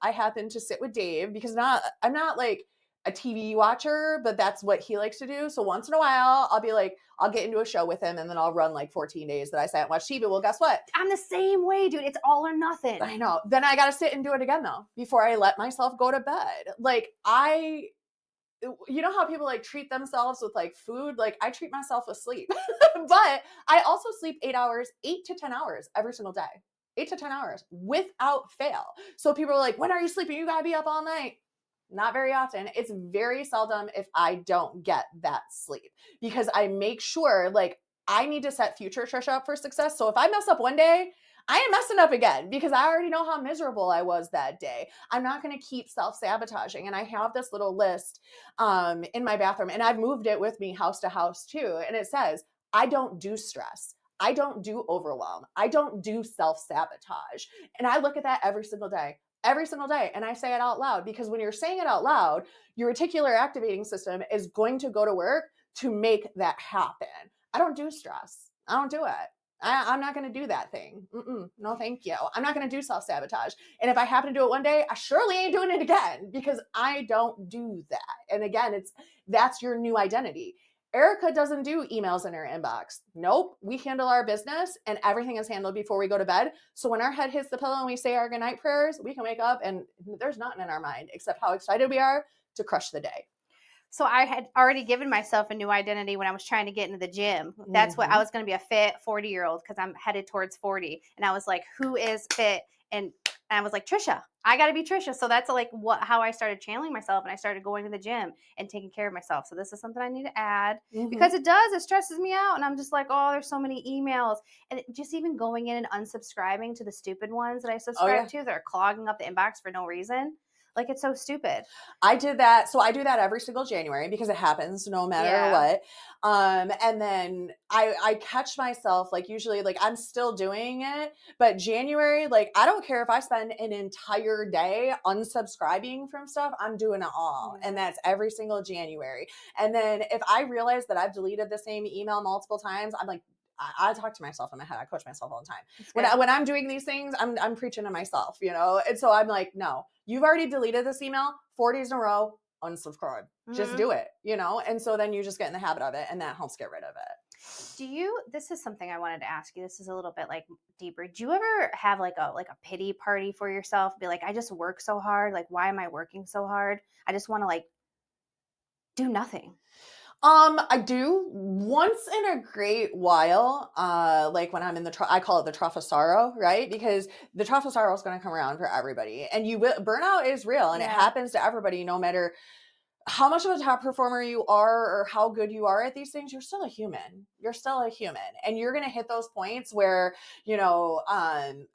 I happen to sit with Dave, because I'm not like a TV watcher, but that's what he likes to do. So once in a while, I'll be like, I'll get into a show with him and then I'll run like 14 days that I sat and watched TV. Well, guess what? I'm the same way, dude. It's all or nothing. I know. Then I got to sit and do it again though, before I let myself go to bed. Like you know how people like treat themselves with like food? Like I treat myself with sleep, but I also sleep 8 to 10 hours every single day. 8 to 10 hours without fail. So people are like, when are you sleeping? You got to be up all night. Not very often. It's very seldom if I don't get that sleep, because I make sure like I need to set future Trisha up for success. So if I mess up one day, I ain't messing up again, because I already know how miserable I was that day. I'm not going to keep self-sabotaging. And I have this little list in my bathroom, and I've moved it with me house to house too. And it says, I don't do stress. I don't do overwhelm. I don't do self-sabotage. And I look at that every single day. And I say it out loud, because when you're saying it out loud, your reticular activating system is going to go to work to make that happen. I don't do stress. I don't do it. I'm not going to do that thing. No, thank you. I'm not going to do self-sabotage. And if I happen to do it one day, I surely ain't doing it again, because I don't do that. And again, that's your new identity. Erica doesn't do emails in her inbox. Nope. We handle our business and everything is handled before we go to bed. So when our head hits the pillow and we say our goodnight prayers, we can wake up and there's nothing in our mind except how excited we are to crush the day. So I had already given myself a new identity when I was trying to get into the gym. That's what I was going to be, a fit 40-year-old, because I'm headed towards 40. And I was like, who is fit? And I was like, Trisha, I got to be Trisha. So that's like how I started channeling myself, and I started going to the gym and taking care of myself. So this is something I need to add, because it stresses me out. And I'm just like, oh, there's so many emails. And just even going in and unsubscribing to the stupid ones that I subscribe to that are clogging up the inbox for no reason. Like, it's so stupid. I did that. So I do that every single January, because it happens no matter what. And then I catch myself, like, usually, like, I'm still doing it, but January, like, I don't care if I spend an entire day unsubscribing from stuff, I'm doing it all. And that's every single January. And then if I realize that I've deleted the same email multiple times, I'm like, I talk to myself in my head. I coach myself all the time. When I'm doing these things, I'm preaching to myself, you know? And so I'm like, no, you've already deleted this email 4 days in a row, unsubscribe. Just do it, you know? And so then you just get in the habit of it, and that helps get rid of it. This is something I wanted to ask you. This is a little bit like deeper. Do you ever have like a pity party for yourself? Be like, I just work so hard. Like, why am I working so hard? I just want to like do nothing. I do once in a great while, like when I'm in I call it the trough of sorrow, right? Because the trough of sorrow is going to come around for everybody, and burnout is real, and it happens to everybody, no matter how much of a top performer you are or how good you are at these things. You're still a human. And you're going to hit those points where, you know,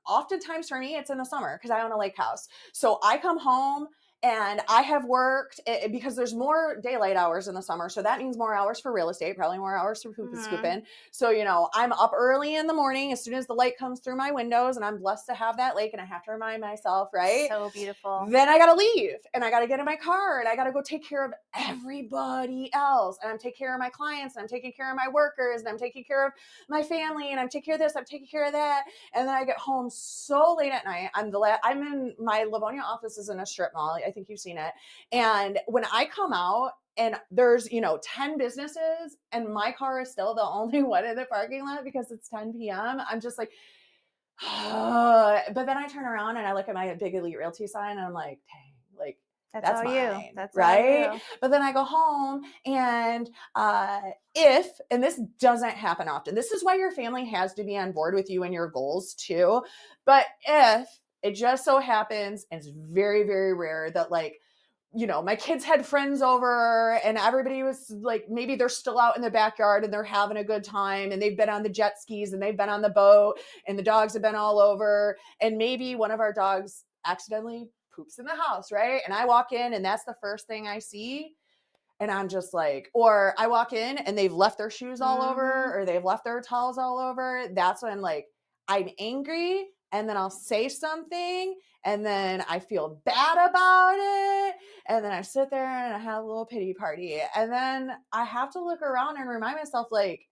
oftentimes for me, it's in the summer because I own a lake house. So I come home and I have worked because there's more daylight hours in the summer. So that means more hours for real estate, probably more hours for poop and scooping. So, you know, I'm up early in the morning as soon as the light comes through my windows, and I'm blessed to have that lake, and I have to remind myself, right? So beautiful. Then I got to leave, and I got to get in my car, and I got to go take care of everybody else. And I'm taking care of my clients, and I'm taking care of my workers, and I'm taking care of my family, and I'm taking care of this, I'm taking care of that. And then I get home so late at night. I'm in my Livonia office is in a strip mall. I think you've seen it. And when I come out and there's, you know, 10 businesses and my car is still the only one in the parking lot because it's 10 p.m., I'm just like, but then I turn around and I look at my big Elite Realty sign and I'm like, dang, like, that's mine, That's right? But then I go home and and this doesn't happen often, this is why your family has to be on board with you and your goals too. But if it just so happens, and it's very, very rare, that like, you know, my kids had friends over and everybody was like, maybe they're still out in the backyard and they're having a good time and they've been on the jet skis and they've been on the boat and the dogs have been all over. And maybe one of our dogs accidentally poops in the house, right? And I walk in and that's the first thing I see. And I'm just like, or I walk in and they've left their shoes all over or they've left their towels all over. That's when like I'm angry, and then I'll say something and then I feel bad about it. And then I sit there and I have a little pity party. And then I have to look around and remind myself, like,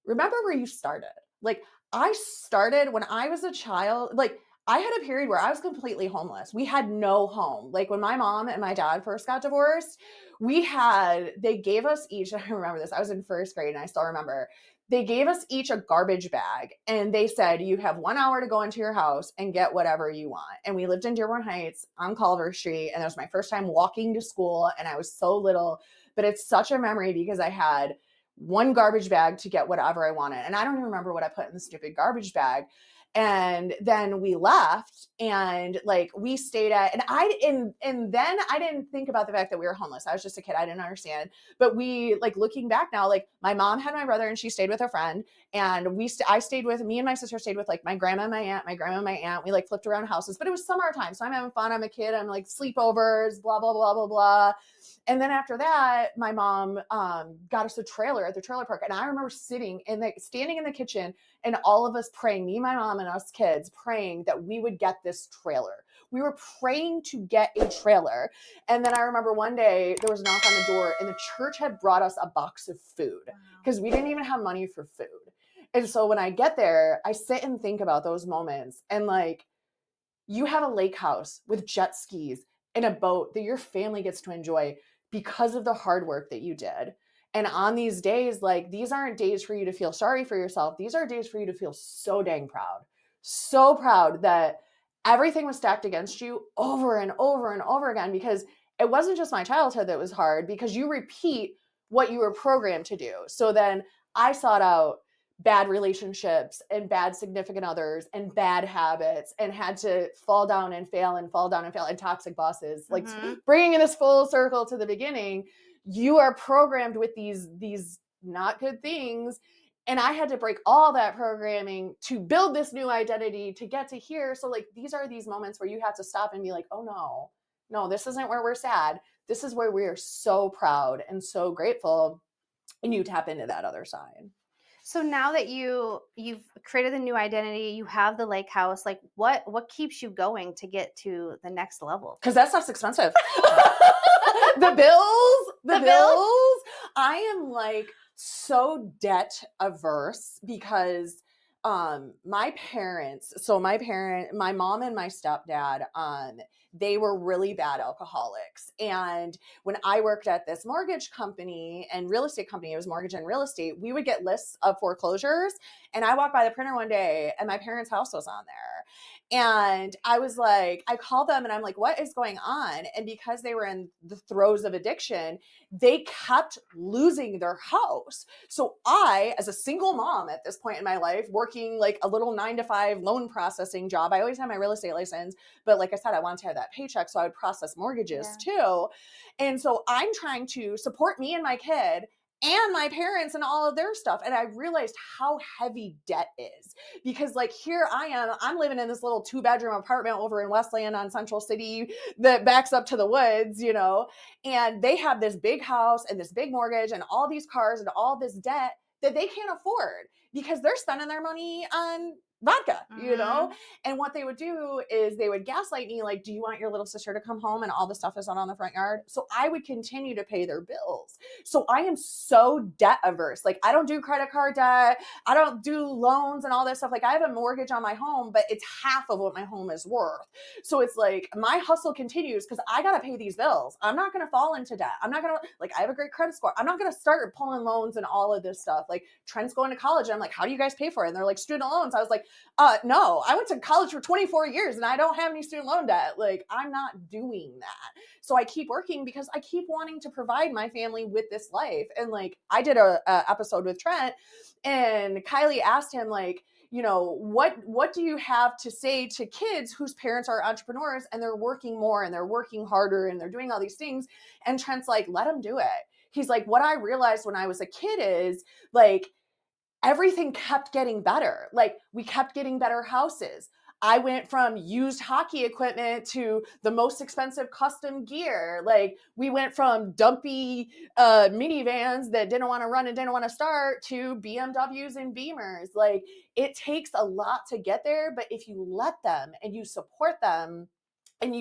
remember where you started. Like, I started when I was a child. Like, I had a period where I was completely homeless. We had no home. Like, when my mom and my dad first got divorced, they gave us each, I remember this, I was in first grade and I still remember, they gave us each a garbage bag and they said, you have 1 hour to go into your house and get whatever you want. And we lived in Dearborn Heights on Culver Street. And it was my first time walking to school and I was so little, but it's such a memory because I had one garbage bag to get whatever I wanted. And I don't even remember what I put in the stupid garbage bag. And then we left and like we stayed at, and then I didn't think about the fact that we were homeless. I was just a kid. I didn't understand. But we, like, looking back now, like my mom had my brother and she stayed with a friend, and I stayed with, me and my sister stayed with like my grandma and my aunt, We like flipped around houses, but it was summertime. So I'm having fun. I'm a kid. I'm like sleepovers, blah, blah, blah, blah, blah. And then after that, my mom got us a trailer at the trailer park. And I remember standing in the kitchen and all of us praying, me, my mom, and us kids praying that we would get this trailer. We were praying to get a trailer. And then I remember one day there was a knock on the door and the church had brought us a box of food because we didn't even have money for food. And so when I get there, I sit and think about those moments. And like, you have a lake house with jet skis and a boat that your family gets to enjoy because of the hard work that you did. And on these days, like, these aren't days for you to feel sorry for yourself. These are days for you to feel so dang proud that everything was stacked against you over and over and over again, because it wasn't just my childhood that was hard, because you repeat what you were programmed to do. So then I sought out bad relationships and bad significant others and bad habits and had to fall down and fail and toxic bosses, like bringing this full circle to the beginning. You are programmed with these not good things. And I had to break all that programming to build this new identity to get to here. So like, these are these moments where you have to stop and be like, oh no, this isn't where we're sad. This is where we are so proud and so grateful. And you tap into that other side. So now that you've created a new identity, you have the lake house, like what keeps you going to get to the next level? Because that stuff's expensive. The bills. I am like, so debt averse because my mom and my stepdad, they were really bad alcoholics. And when I worked at this mortgage company and real estate company, it was mortgage and real estate, we would get lists of foreclosures. And I walked by the printer one day and my parents' house was on there. And I was like, I called them and I'm like, what is going on? And because they were in the throes of addiction, they kept losing their house. So I, as a single mom at this point in my life, working like a little 9-to-5 loan processing job, I always had my real estate license, but like I said, I wanted to have that paycheck. So I would process mortgages too. And so I'm trying to support me and my kid and my parents and all of their stuff. And I realized how heavy debt is because like here I'm living in this little 2-bedroom apartment over in Westland on Central City that backs up to the woods, and they have this big house and this big mortgage and all these cars and all this debt that they can't afford because they're spending their money on vodka, and what they would do is they would gaslight me like, do you want your little sister to come home and all the stuff is on the front yard? So I would continue to pay their bills. So I am so debt averse. Like I don't do credit card debt. I don't do loans and all that stuff. Like I have a mortgage on my home, but it's half of what my home is worth. So it's like my hustle continues because I got to pay these bills. I'm not going to fall into debt. I'm not going to I have a great credit score. I'm not going to start pulling loans and all of this stuff. Like Trent's going to college. And I'm like, how do you guys pay for it? And they're like, student loans. I was like, no, I went to college for 24 years and I don't have any student loan debt. Like I'm not doing that. So I keep working because I keep wanting to provide my family with this life. And like, I did a episode with Trent and Kylie asked him like, what do you have to say to kids whose parents are entrepreneurs and they're working more and they're working harder and they're doing all these things? And Trent's like, let them do it. He's like, what I realized when I was a kid is like, everything kept getting better. Like we kept getting better houses. I went from used hockey equipment to the most expensive custom gear. Like we went from dumpy minivans that didn't want to run and didn't want to start to BMWs and Beamers. Like it takes a lot to get there, but if you let them and you support them, and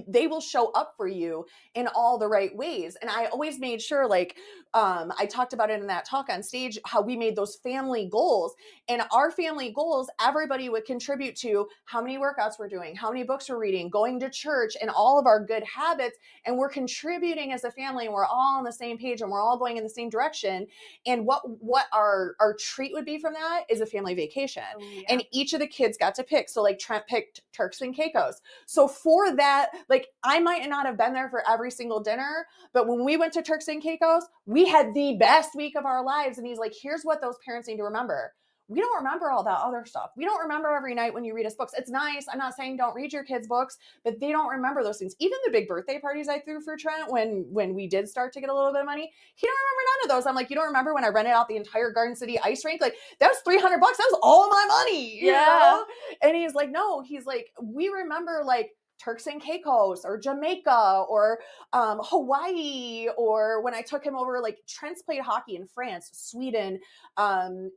they will show up for you in all the right ways. And I always made sure, like, I talked about it in that talk on stage, how we made those family goals. And our family goals, everybody would contribute to how many workouts we're doing, how many books we're reading, going to church, and all of our good habits. And we're contributing as a family, and we're all on the same page, and we're all going in the same direction. And what our treat would be from that is a family vacation. Oh, yeah. And each of the kids got to pick. So like Trent picked Turks and Caicos. So for that, like I might not have been there for every single dinner, but when we went to Turks and Caicos, we had the best week of our lives. And he's like, here's what those parents need to remember. We don't remember all that other stuff. We don't remember every night when you read us books. It's nice. I'm not saying don't read your kids' books, but they don't remember those things. Even the big birthday parties I threw for Trent when we did start to get a little bit of money, he don't remember none of those. I'm like, you don't remember when I rented out the entire Garden City ice rink? Like that was $300. That was all of my money, you know? And he's like, no, he's like, we remember like Turks and Caicos or Jamaica or Hawaii, or when I took him over, like Trent's played hockey in France, Sweden,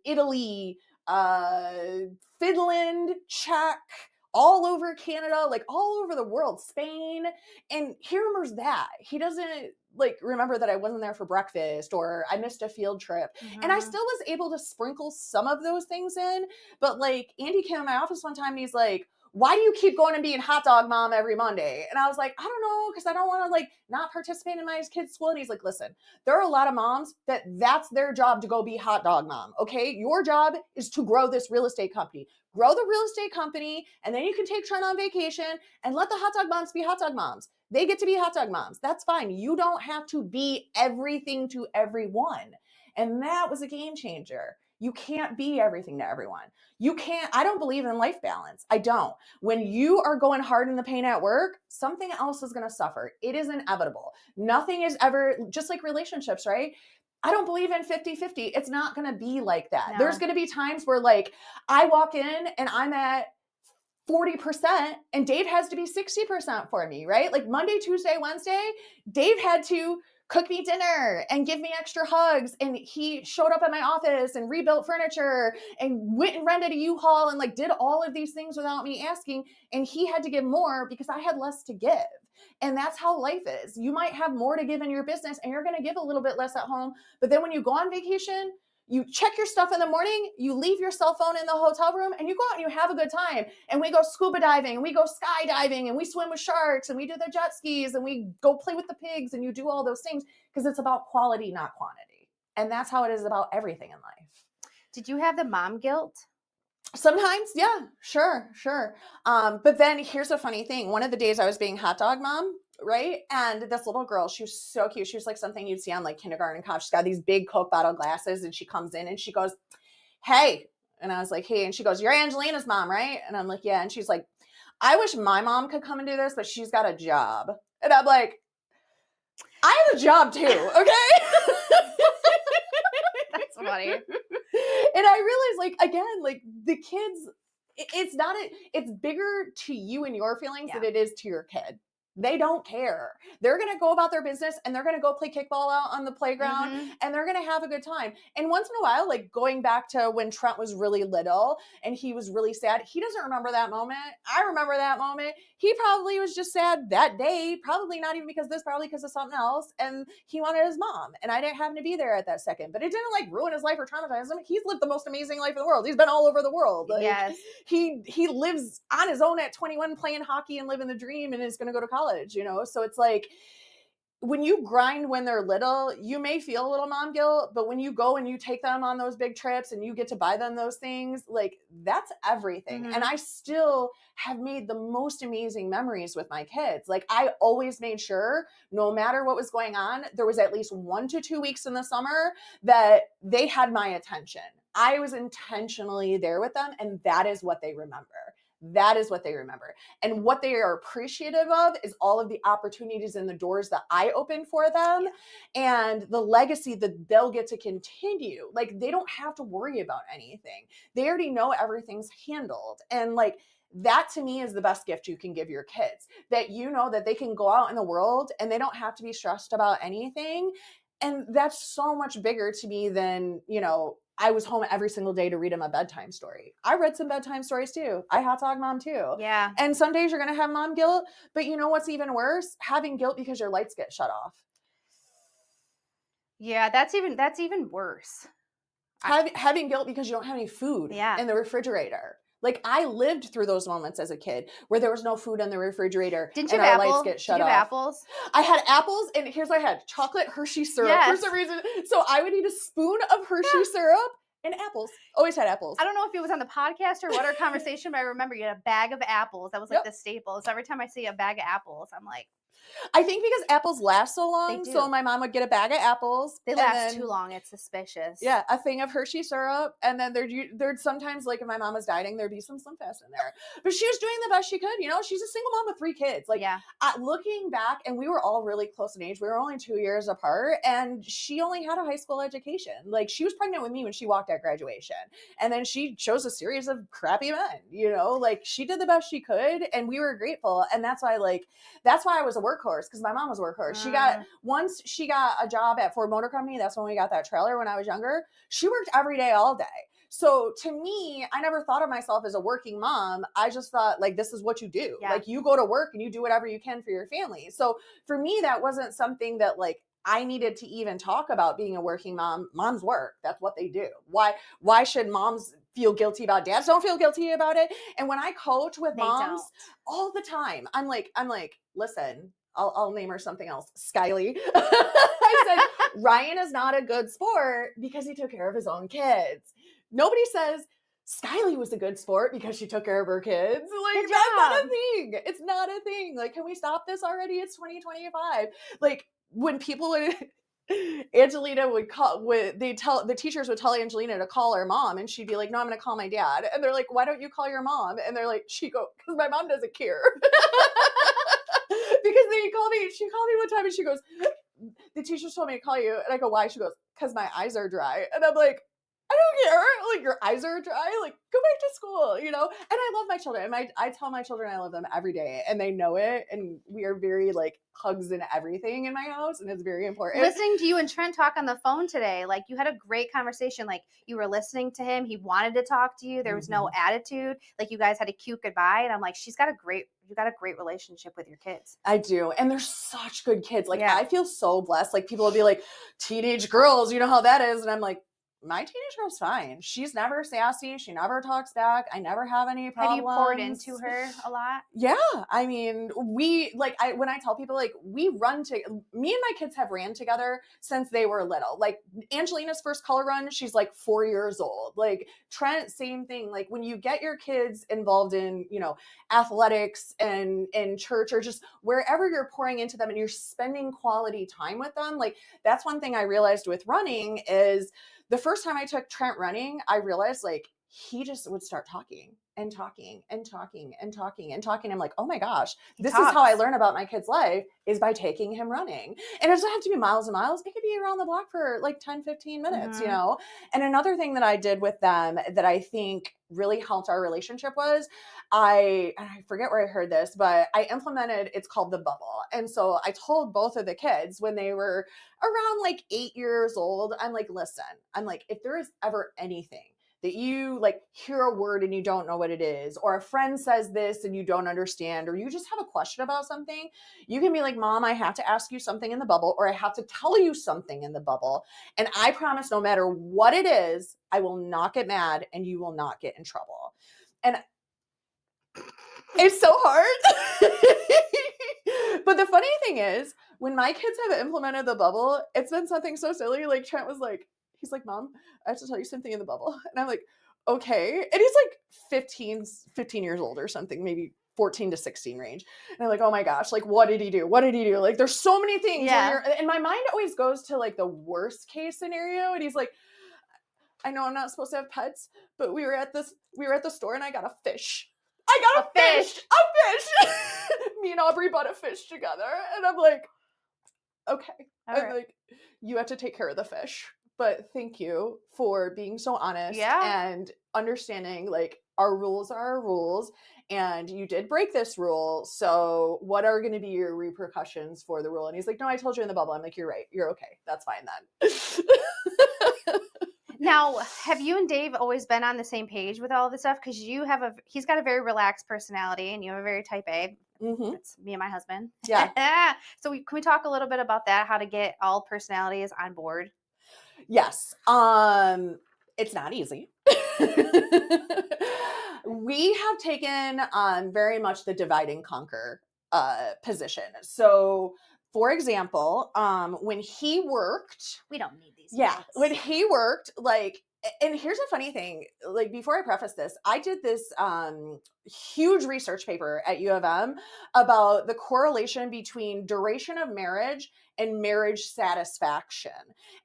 Italy, Finland, Czech, all over Canada, like all over the world, Spain. And he remembers that. He doesn't like remember that I wasn't there for breakfast or I missed a field trip. And I still was able to sprinkle some of those things in. But like Andy came in my office one time and he's like, why do you keep going and being hot dog mom every Monday? And I was like, I don't know, because I don't want to like not participate in my kids' school. And he's like, listen, there are a lot of moms that's their job to go be hot dog mom. Okay. Your job is to grow this real estate company. Grow the real estate company, and then you can take Trent on vacation and let the hot dog moms be hot dog moms. They get to be hot dog moms. That's fine. You don't have to be everything to everyone. And that was a game changer. You can't be everything to everyone. You can't, I don't believe in life balance. I don't. When you are going hard in the paint at work, something else is going to suffer. It is inevitable. Nothing is ever, just like relationships, right? I don't believe in 50-50. It's not going to be like that. No. There's going to be times where like I walk in and I'm at 40% and Dave has to be 60% for me, right? Like Monday, Tuesday, Wednesday, Dave had to cook me dinner and give me extra hugs. And he showed up at my office and rebuilt furniture and went and rented a U-Haul and like did all of these things without me asking. And he had to give more because I had less to give. And that's how life is. You might have more to give in your business and you're going to give a little bit less at home. But then when you go on vacation, you check your stuff in the morning, you leave your cell phone in the hotel room, and you go out and you have a good time. And we go scuba diving, and we go skydiving, and we swim with sharks, and we do the jet skis, and we go play with the pigs, and you do all those things because it's about quality, not quantity. And that's how it is about everything in life. Did you have the mom guilt? Sometimes, yeah, sure. But then here's a funny thing. One of the days I was being hot dog mom, right? And this little girl, she was so cute. She was like something you'd see on like kindergarten couch. She's got these big Coke bottle glasses and she comes in and she goes, hey. And I was like, hey. And she goes, you're Angelina's mom, right? And I'm like, yeah. And she's like, I wish my mom could come and do this, but she's got a job. And I'm like, I have a job too, okay? That's funny. And I realized, like, again, like the kids, it's bigger to you and your feelings than it is to your kid. They don't care. They're going to go about their business and they're going to go play kickball out on the playground and they're going to have a good time. And once in a while, like going back to when Trent was really little and he was really sad, he doesn't remember that moment. I remember that moment. He probably was just sad that day, probably not even because of this, probably because of something else. And he wanted his mom and I didn't happen to be there at that second, but it didn't like ruin his life or traumatize him. He's lived the most amazing life in the world. He's been all over the world. Like, yes. He lives on his own at 21 playing hockey and living the dream and is going to go to college. You know, so it's like when you grind when they're little, you may feel a little mom guilt, but when you go and you take them on those big trips and you get to buy them those things, like that's everything. And I still have made the most amazing memories with my kids. Like I always made sure no matter what was going on, there was at least 1 to 2 weeks in the summer that they had my attention. I was intentionally there with them and that is what they remember. That is what they remember. And what they are appreciative of is all of the opportunities and the doors that I opened for them and the legacy that they'll get to continue. Like they don't have to worry about anything. They already know everything's handled. And like that to me is the best gift you can give your kids, that you know that they can go out in the world and they don't have to be stressed about anything. And that's so much bigger to me than, you know, I was home every single day to read him a bedtime story. I read some bedtime stories too. I hot dog mom too. Yeah. And some days you're going to have mom guilt, but you know what's even worse? Having guilt because your lights get shut off. Yeah, that's even worse. Having guilt because you don't have any food in the refrigerator. Like I lived through those moments as a kid where there was no food in the refrigerator Didn't you and have our apples? lights get shut Did you off. have apples? I had apples and here's what I had, chocolate Hershey syrup for some reason. So I would eat a spoon of Hershey syrup and apples. Always had apples. I don't know if it was on the podcast or what our conversation, but I remember you had a bag of apples. That was like the staple. So every time I see a bag of apples, I'm like, I think because apples last so long, so my mom would get a bag of apples. They last too long. It's suspicious. Yeah, a thing of Hershey syrup, and then there'd sometimes, like if my mom was dieting, there'd be some Slim Fast in there. But she was doing the best she could. You know, she's a single mom with 3 kids. Like, looking back, and we were all really close in age. We were only 2 years apart, and she only had a high school education. Like, she was pregnant with me when she walked at graduation, and then she chose a series of crappy men. You know, like she did the best she could, and we were grateful. And that's why I was a workhorse, because my mom was a workhorse. Once she got a job at Ford Motor Company, that's when we got that trailer when I was younger. She worked every day, all day. So to me, I never thought of myself as a working mom. I just thought like, this is what you do. Yeah. Like you go to work and you do whatever you can for your family. So for me, that wasn't something that like I needed to even talk about being a working mom. Moms work. That's what they do. Why should moms feel guilty about dads? Don't feel guilty about it. And when I coach with moms all the time, I'm like, listen, I'll name her something else. Skyly. I said, Ryan is not a good sport because he took care of his own kids. Nobody says Skyly was a good sport because she took care of her kids. Like, that's not a thing. It's not a thing. Like, can we stop this already? It's 2025. Like, when people would, Angelina would the teachers would tell Angelina to call her mom, and she'd be like, no, I'm going to call my dad. And they're like, why don't you call your mom? And they're like, because my mom doesn't care. Because she called me one time and she goes, the teachers told me to call you. And I go, why? She goes, because my eyes are dry. And I'm like, I don't care. Like, your eyes are dry. Like, go back to school, you know? And I love my children. And I tell my children I love them every day, and they know it. And we are very like hugs and everything in my house, and it's very important. Listening to you and Trent talk on the phone today, like you had a great conversation. Like you were listening to him. He wanted to talk to you. There was no attitude. Like you guys had a cute goodbye. And I'm like, you got a great relationship with your kids. I do. And they're such good kids. Like, I feel so blessed. Like, people will be like, teenage girls, you know how that is. And I'm like, my teenage girl's fine. She's never sassy. She never talks back. I never have any problems. Have you poured into her a lot? Yeah. I mean, when I tell people, like, me and my kids have ran together since they were little. Like, Angelina's first color run, she's like 4 years old. Like, Trent, same thing. Like, when you get your kids involved in, you know, athletics and in church or just wherever you're pouring into them and you're spending quality time with them, like, that's one thing I realized with running is the first time I took Trent running, I realized like he just would start talking and talking and talking and talking and talking. I'm like, oh my gosh, this is how I learn about my kid's life, is by taking him running. And it doesn't have to be miles and miles. It could be around the block for like 10, 15 minutes, you know? And another thing that I did with them that I think really helped our relationship was I forget where I heard this, but I implemented, it's called the bubble. And so I told both of the kids when they were around like 8 years old, I'm like, listen, I'm like, if there is ever anything that you like hear a word and you don't know what it is, or a friend says this and you don't understand, or you just have a question about something, you can be like, Mom, I have to ask you something in the bubble, or I have to tell you something in the bubble. And I promise no matter what it is, I will not get mad and you will not get in trouble. And it's so hard. But the funny thing is, when my kids have implemented the bubble, it's been something so silly. Like, Trent was like, he's like, Mom, I have to tell you something in the bubble. And I'm like, okay. And he's like 15 years old or something, maybe 14 to 16 range. And I'm like, oh my gosh, like, what did he do? What did he do? Like, there's so many things. And my mind always goes to like the worst case scenario. And he's like, I know I'm not supposed to have pets, but we were at the store and I got a fish. I got a fish. Me and Aubrey bought a fish together. And I'm like, okay. I'm like, you have to take care of the fish. But thank you for being so honest and understanding, like, our rules are our rules, and you did break this rule. So what are going to be your repercussions for the rule? And he's like, no, I told you in the bubble. I'm like, you're right. You're okay. That's fine then. Now, have you and Dave always been on the same page with all of this stuff? Because he's got a very relaxed personality and you have a very type A. It's me and my husband. Yeah. So can we talk a little bit about that? How to get all personalities on board? Yes. It's not easy. We have taken very much the divide and conquer position. So, for example, when he worked, we don't need these. Yeah, when he worked, like, and here's a funny thing. Like, before I preface this, I did this huge research paper at U of M about the correlation between duration of marriage and marriage satisfaction.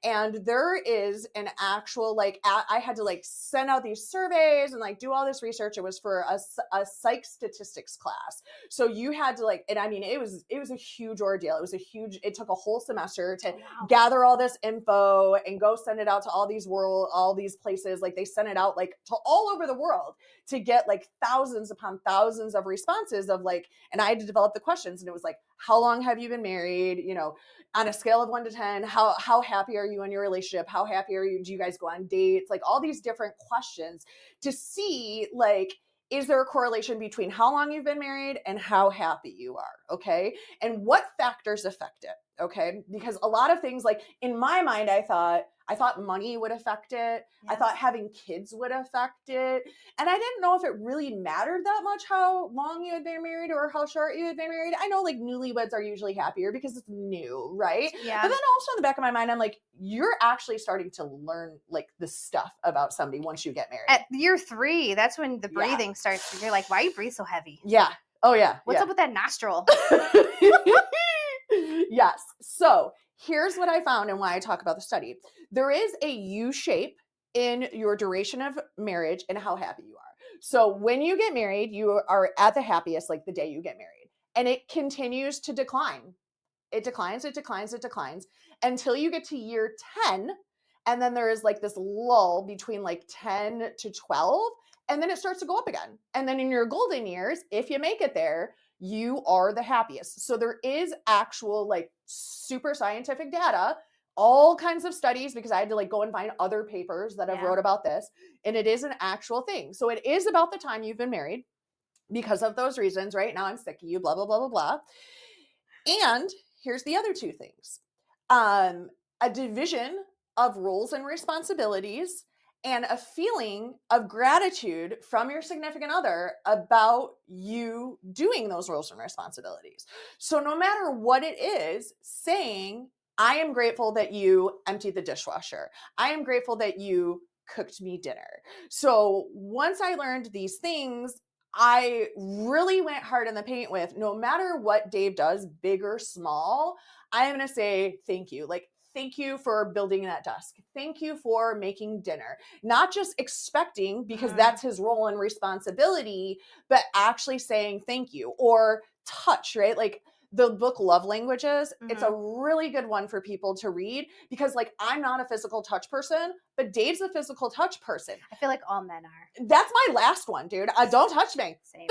And there is an actual, like, I had to like send out these surveys and like do all this research. It was for a psych statistics class. So you had to like, and I mean, it was a huge ordeal. It took a whole semester to gather all this info and go send it out to all these places. Like, they sent it out like to all over the world to get like thousands upon thousands of responses of like, and I had to develop the questions, and it was like, how long have you been married? You know, on a scale of 1 to 10, how happy are you in your relationship? How happy are you? Do you guys go on dates? Like, all these different questions to see, like, is there a correlation between how long you've been married and how happy you are? Okay. And what factors affect it? Okay. Because a lot of things, like, in my mind, I thought money would affect it. Yes. I thought having kids would affect it. And I didn't know if it really mattered that much how long you had been married or how short you had been married. I know, like, newlyweds are usually happier because it's new, right? Yeah. But then also in the back of my mind, I'm like, you're actually starting to learn, like, the stuff about somebody once you get married. At year 3, that's when the breathing starts. You're like, why you breathe so heavy? Yeah. Oh, yeah. What's up with that nostril? Yes. So here's what I found and why I talk about the study. There is a U shape in your duration of marriage and how happy you are. So when you get married, you are at the happiest, like, the day you get married, and it continues to decline. It declines until you get to year 10. And then there is like this lull between like 10 to 12, and then it starts to go up again. And then in your golden years, if you make it there, you are the happiest. So there is actual like super scientific data, all kinds of studies, because I had to like go and find other papers that have wrote about this. And it is an actual thing. So it is about the time you've been married because of those reasons. Right now I'm sick of you, blah, blah, blah, blah, blah. And here's the other two things. A division of roles and responsibilities, and a feeling of gratitude from your significant other about you doing those roles and responsibilities. So no matter what it is, saying, I am grateful that you emptied the dishwasher. I am grateful that you cooked me dinner. So once I learned these things, I really went hard in the paint with, no matter what Dave does, big or small, I am going to say thank you. Like, thank you for building that desk. Thank you for making dinner. Not just expecting, because that's his role and responsibility, but actually saying thank you. Or touch, right? Like the book Love Languages, it's a really good one for people to read, because like I'm not a physical touch person, but Dave's a physical touch person. I feel like all men are. That's my last one, dude. Don't touch me. Same.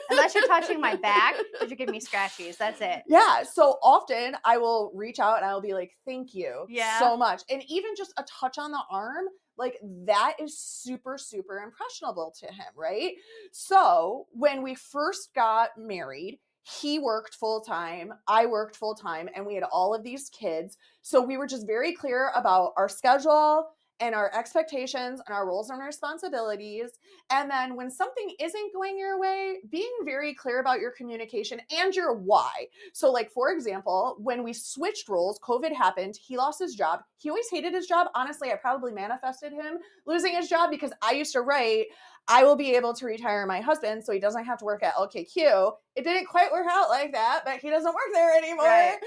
Unless you're touching my back, because you're giving me scratchies. That's it. Yeah. So often I will reach out and I will be like, thank you so much. And even just a touch on the arm, like that is super, super impressionable to him, right? So when we first got married, he worked full time, I worked full time, and we had all of these kids. So we were just very clear about our schedule and our expectations and our roles and responsibilities. And then when something isn't going your way, being very clear about your communication and your why. So like, for example, when we switched roles, COVID happened, he lost his job. He always hated his job. Honestly, I probably manifested him losing his job, because I used to write, I will be able to retire my husband so he doesn't have to work at LKQ. It didn't quite work out like that, but he doesn't work there anymore. Right.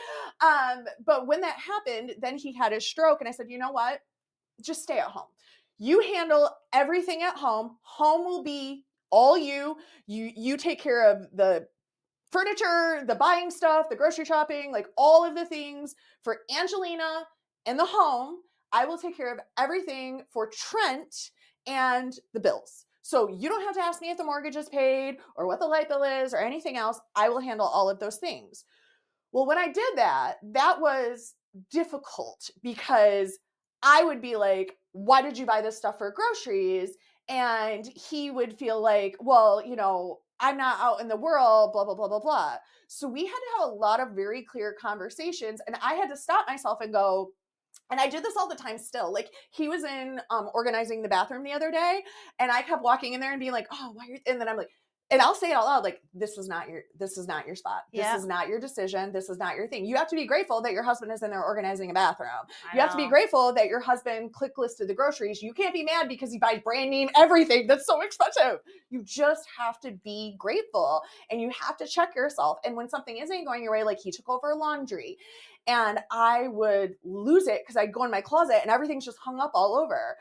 But when that happened, then he had his stroke, and I said, you know what? Just stay at home. You handle everything at home. Home will be all you. You take care of the furniture, the buying stuff, the grocery shopping, like all of the things for Angelina and the home. I will take care of everything for Trent and the bills. So you don't have to ask me if the mortgage is paid or what the light bill is or anything else. I will handle all of those things. Well, when I did that, that was difficult, because I would be like, why did you buy this stuff for groceries? And he would feel like, well, you know, I'm not out in the world, blah, blah, blah, blah, blah. So we had to have a lot of very clear conversations, and I had to stop myself and go, and I do this all the time still. Like he was in organizing the bathroom the other day, and I kept walking in there and being like, oh, why are you? And then I'm like, and I'll say it out loud, like, this is not your spot. This is not your decision. This is not your thing. You have to be grateful that your husband is in there organizing a bathroom. You have to be grateful that your husband click listed the groceries. You can't be mad because he buys brand name everything that's so expensive. You just have to be grateful, and you have to check yourself. And when something isn't going your way, like he took over laundry, and I would lose it because I'd go in my closet and everything's just hung up all over.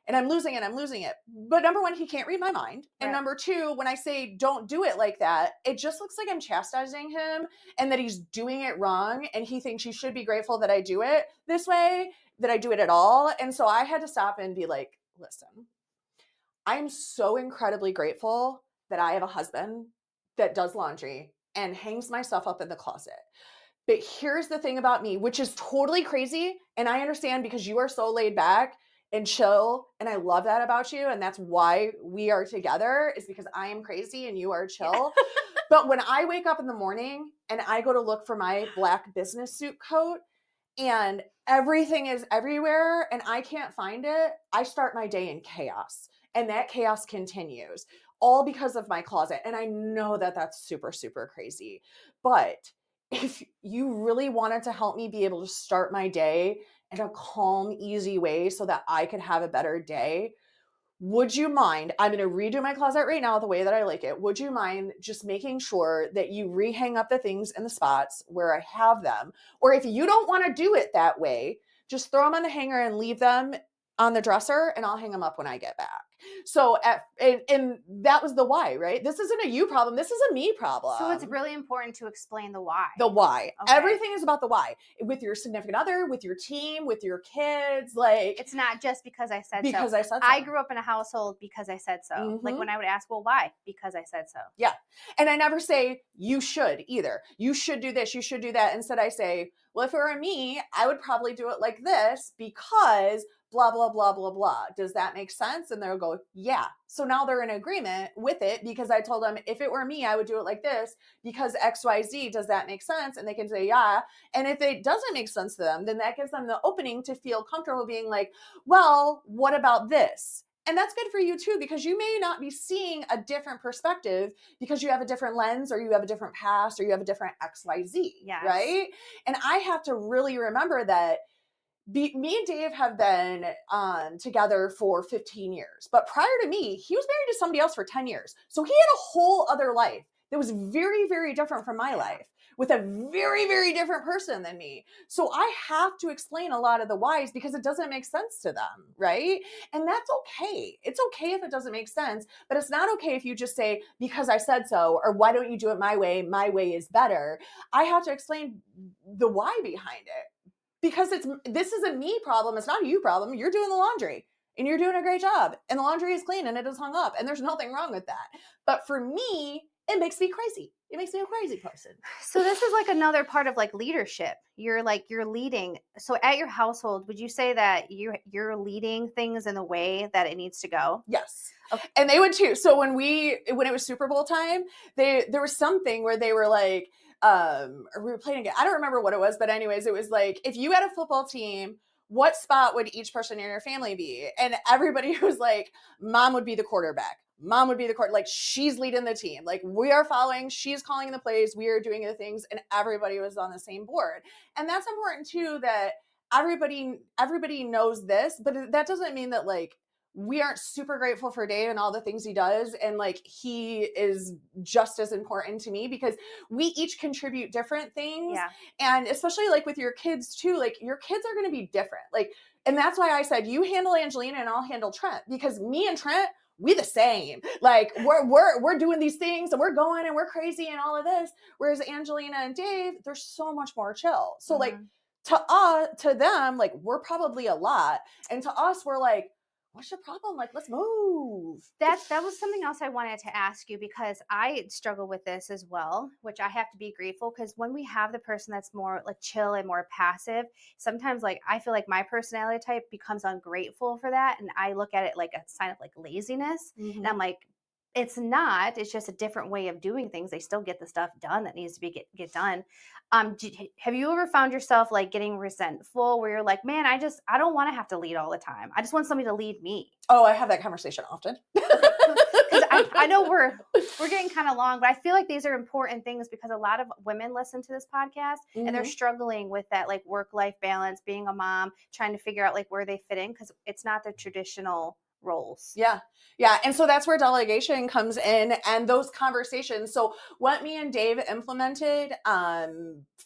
And I'm losing it. But number one, he can't read my mind. And number two, when I say don't do it like that, it just looks like I'm chastising him and that he's doing it wrong. And he thinks you should be grateful that I do it this way, that I do it at all. And so I had to stop and be like, listen, I'm so incredibly grateful that I have a husband that does laundry and hangs my stuff up in the closet. But here's the thing about me, which is totally crazy. And I understand, because you are so laid back and chill, and I love that about you, and that's why we are together, is because I am crazy and you are chill. But when I wake up in the morning and I go to look for my black business suit coat and everything is everywhere and I can't find it, I start my day in chaos, and that chaos continues, all because of my closet. And I know that that's super, super crazy. But if you really wanted to help me be able to start my day in a calm, easy way so that I could have a better day, would you mind, I'm going to redo my closet right now the way that I like it. Would you mind just making sure that you rehang up the things in the spots where I have them? Or if you don't want to do it that way, just throw them on the hanger and leave them on the dresser and I'll hang them up when I get back. So and that was the why, right? This isn't a you problem. This is a me So it's problem. really important to explain the why. The why. Okay. Everything is about the why. With your significant other, with your team, with your kids, like it's not just because I said because so. I said so. I grew up in a household because I said so. Mm-hmm. Like when I would ask, well, why? Because I said so. Yeah. And I never say you should either. You should do this, you should do that. Instead I say, well, if it were me, I would probably do it like this because blah, blah, blah, blah, blah. Does that make sense? And they'll go, yeah. So now they're in agreement with it because I told them if it were me, I would do it like this because XYZ. Does that make sense? And they can say, yeah. And if it doesn't make sense to them, then that gives them the opening to feel comfortable being like, well, what about this? And that's good for you too, because you may not be seeing a different perspective because you have a different lens or you have a different past or you have a different XYZ, Yes. right? And I have to really remember that me and Dave have been together for 15 years. But prior to me, he was married to somebody else for 10 years. So he had a whole other life that was very, very different from my life with a very, very different person than me. So I have to explain a lot of the whys because it doesn't make sense to them, right? And that's okay. It's okay if it doesn't make sense, but it's not okay if you just say, because I said so, or why don't you do it my way? My way is better. I have to explain the why behind it. Because this is a me problem. It's not a you problem. You're doing the laundry and you're doing a great job and the laundry is clean and it is hung up and there's nothing wrong with that. But for me, it makes me crazy. It makes me a crazy person. So this is like another part of like leadership. You're leading. So at your household, would you say that you're leading things in the way that it needs to go? Yes. Okay. And they would too. So when it was Super Bowl time, there was something where they were like, we were playing again. I don't remember what it was, but anyways, it was like, if you had a football team, what spot would each person in your family be? And everybody was like, mom would be the quarterback. Mom would be the court. Like she's leading the team. Like we are following, she's calling the plays. We are doing the things and everybody was on the same board. And that's important too, that everybody knows this, but that doesn't mean that like, we aren't super grateful for Dave and all the things he does. And like, he is just as important to me because we each contribute different things. Yeah. And especially like with your kids too, like your kids are going to be different. Like, and that's why I said, you handle Angelina and I'll handle Trent because me and Trent, we the same. Like we're doing these things and we're going and we're crazy and all of this. Whereas Angelina and Dave, they're so much more chill. So like to them, like we're probably a lot. And to us, we're like, what's your problem? Like, let's move. That was something else I wanted to ask you because I struggle with this as well, which I have to be grateful because when we have the person that's more like chill and more passive, sometimes like I feel like my personality type becomes ungrateful for that. And I look at it like a sign of like laziness. Mm-hmm. And I'm like, it's not. It's just a different way of doing things. They still get the stuff done that needs to be get done. Have you ever found yourself like getting resentful where you're like, man, I don't want to have to lead all the time. I just want somebody to lead me. Oh, I have that conversation often. Because I know we're getting kind of long, but I feel like these are important things because a lot of women listen to this podcast and they're struggling with that like work-life balance, being a mom, trying to figure out like where they fit in because it's not the traditional roles. Yeah. Yeah. And so that's where delegation comes in and those conversations. So what me and Dave implemented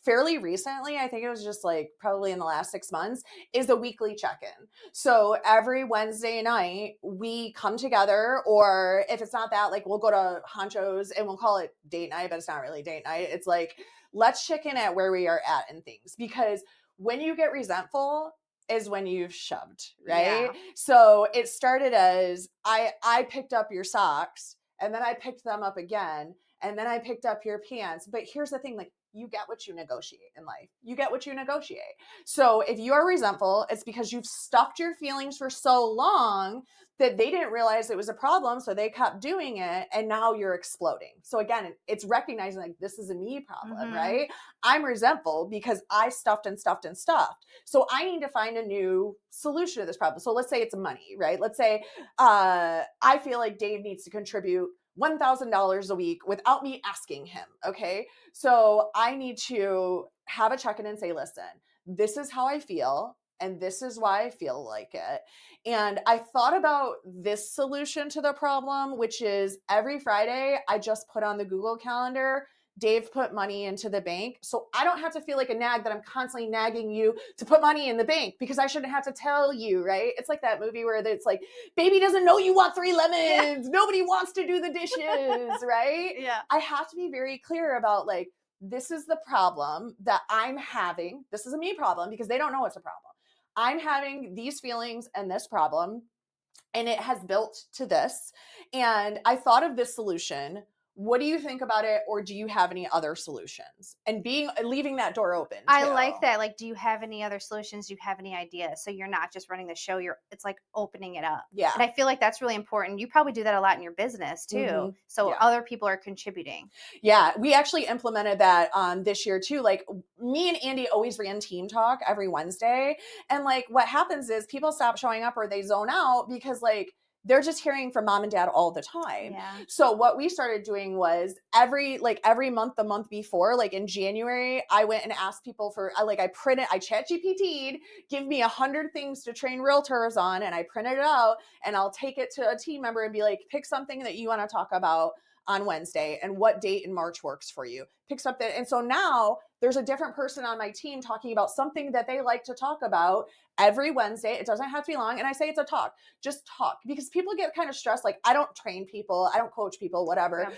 fairly recently, I think it was just like probably in the last 6 months, is a weekly check-in. So every Wednesday night we come together, or if it's not that, like we'll go to Honcho's and we'll call it date night, but it's not really date night. It's like, let's check in at where we are at and things, because when you get resentful, is when you've shoved, right? Yeah. So it started as I picked up your socks and then I picked them up again and then I picked up your pants. But here's the thing, like you get what you negotiate in life. You get what you negotiate. So if you are resentful, it's because you've stuffed your feelings for so long that they didn't realize it was a problem. So they kept doing it and now you're exploding. So again, it's recognizing like this is a me problem, right? I'm resentful because I stuffed and stuffed and stuffed. So I need to find a new solution to this problem. So let's say it's money, right? Let's say I feel like Dave needs to contribute $1,000 a week without me asking him. Okay. So I need to have a check-in and say, listen, this is how I feel. And this is why I feel like it. And I thought about this solution to the problem, which is every Friday, I just put on the Google Calendar, Dave put money into the bank, so I don't have to feel like a nag that I'm constantly nagging you to put money in the bank because I shouldn't have to tell you, right? It's like that movie where it's like, baby doesn't know you want 3 lemons. Yeah. Nobody wants to do the dishes, right? Yeah. I have to be very clear about like, this is the problem that I'm having. This is a me problem because they don't know it's a problem. I'm having these feelings and this problem, and it has built to this. And I thought of this solution. What do you think about it? Or do you have any other solutions? And leaving that door open too. I like that. Like, do you have any other solutions? Do you have any ideas? So you're not just running the show. It's like opening it up. Yeah. And I feel like that's really important. You probably do that a lot in your business too. Mm-hmm. So other people are contributing. Yeah. We actually implemented that this year too. Like me and Andy always ran team talk every Wednesday. And like what happens is people stop showing up or they zone out because like they're just hearing from mom and dad all the time. Yeah. So what we started doing was every month, the month before, like in January, I went and asked people for, I chat GPT'd, give me 100 things to train realtors on. And I printed it out and I'll take it to a team member and be like, pick something that you want to talk about on Wednesday and what date in March works for you. Pick something. And so now there's a different person on my team talking about something that they like to talk about every Wednesday. It doesn't have to be long. And I say it's a talk, just talk, because people get kind of stressed. Like I don't train people. I don't coach people, whatever.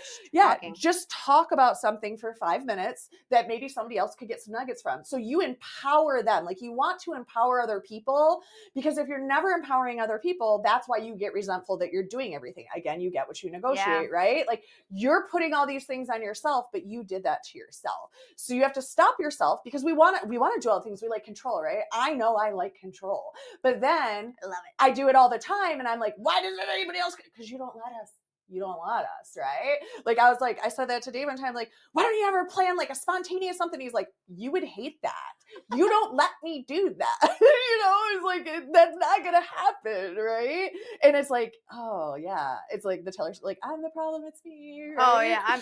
Just talk about something for 5 minutes that maybe somebody else could get some nuggets from. So you empower them. Like you want to empower other people, because if you're never empowering other people, that's why you get resentful that you're doing everything. Again, you get what you negotiate, right? Like you're putting all these things on yourself, but you did that to yourself. So you have to stop yourself, because we want to do all the things. We like control, right? I know I like control, but then I love it. I do it all the time. And I'm like, why doesn't anybody else? Because you don't let us. You don't let us, right? Like I said that to Dave one time, like, why don't you ever plan like a spontaneous something? He's like, you would hate that. You don't let me do that. It's like, that's not going to happen, right? And it's like, oh yeah. It's like the teller's like, I'm the problem, it's me, right? Oh yeah, I'm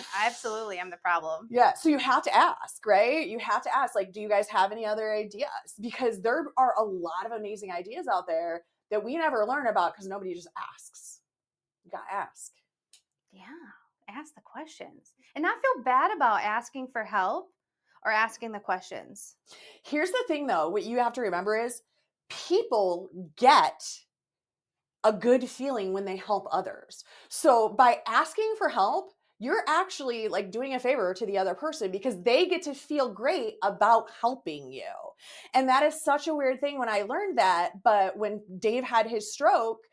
the problem. Yeah, so you have to ask, right? You have to ask, like, do you guys have any other ideas? Because there are a lot of amazing ideas out there that we never learn about because nobody just asks. You got to ask. Yeah, ask the questions and not feel bad about asking for help or asking the questions. Here's the thing though, what you have to remember is people get a good feeling when they help others. So by asking for help, you're actually like doing a favor to the other person because they get to feel great about helping you. And that is such a weird thing when I learned that. But when Dave had his stroke,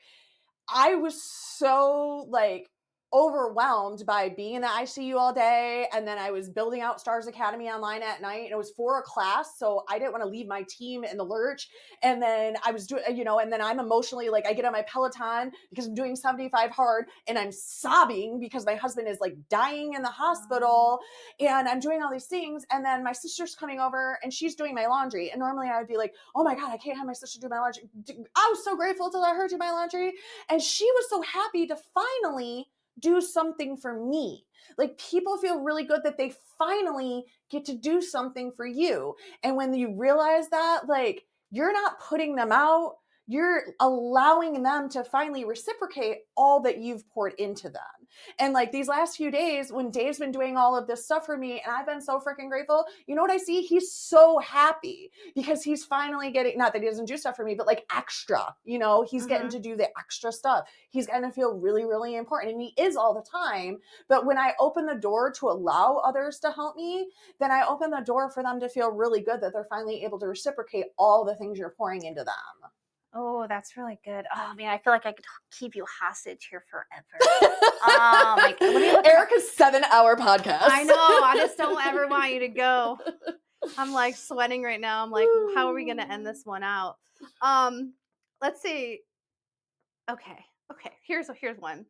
I was so like overwhelmed by being in the ICU all day. And then I was building out Stars Academy online at night, and it was for a class. So I didn't want to leave my team in the lurch. And then I was doing, and then I'm emotionally like, I get on my Peloton because I'm doing 75 hard and I'm sobbing because my husband is like dying in the hospital and I'm doing all these things. And then my sister's coming over and she's doing my laundry. And normally I would be like, oh my God, I can't have my sister do my laundry. I was so grateful to let her do my laundry. And she was so happy to finally do something for me. Like people feel really good that they finally get to do something for you. And when you realize that, like, you're not putting them out, you're allowing them to finally reciprocate all that you've poured into them. And like these last few days when Dave's been doing all of this stuff for me and I've been so freaking grateful, you know what I see? He's so happy because he's finally getting, not that he doesn't do stuff for me, but like extra, he's getting to do the extra stuff. He's going to feel really, really important. And he is all the time. But when I open the door to allow others to help me, then I open the door for them to feel really good that they're finally able to reciprocate all the things you're pouring into them. Oh, that's really good. Oh man, I feel like I could keep you hostage here forever. Let me look Erica's 7-hour podcast. I know. I just don't ever want you to go. I'm like sweating right now. I'm like, how are we going to end this one out? Let's see. Okay. Here's one.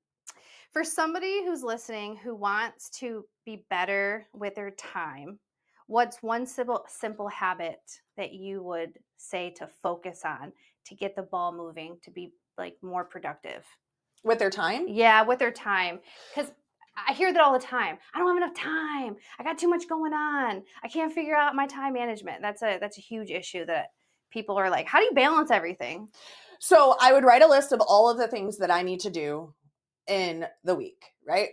For somebody who's listening who wants to be better with their time, what's one simple habit that you would say to focus on to get the ball moving, to be like more productive? With their time? Yeah, with their time. Because I hear that all the time. I don't have enough time. I got too much going on. I can't figure out my time management. That's a huge issue that people are like, how do you balance everything? So I would write a list of all of the things that I need to do in the week, right?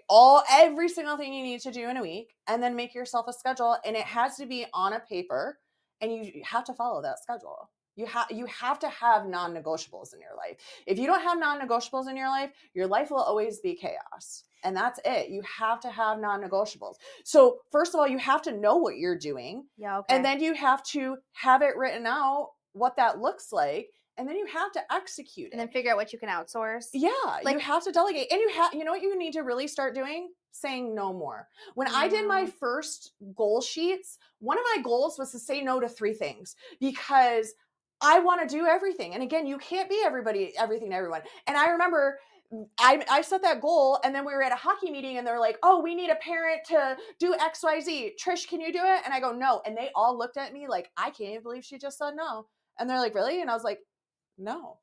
Every single thing you need to do in a week, and then make yourself a schedule, and it has to be on a paper, and you have to follow that schedule. You have to have non-negotiables in your life. If you don't have non-negotiables in your life will always be chaos. And that's it. You have to have non-negotiables. So first of all, you have to know what you're doing. Yeah, okay. And then you have to have it written out what that looks like. And then you have to execute it. And then figure out what you can outsource. Yeah, you have to delegate. And you know what you need to really start doing? Saying no more. When I did my first goal sheets, one of my goals was to say no to 3 things, because I want to do everything. And again, you can't be everything to everyone. And I remember I set that goal, and then we were at a hockey meeting, and they're like, oh, we need a parent to do XYZ. Trish, can you do it? And I go, no. And they all looked at me like, I can't even believe she just said no. And they're like, really? And I was like, no.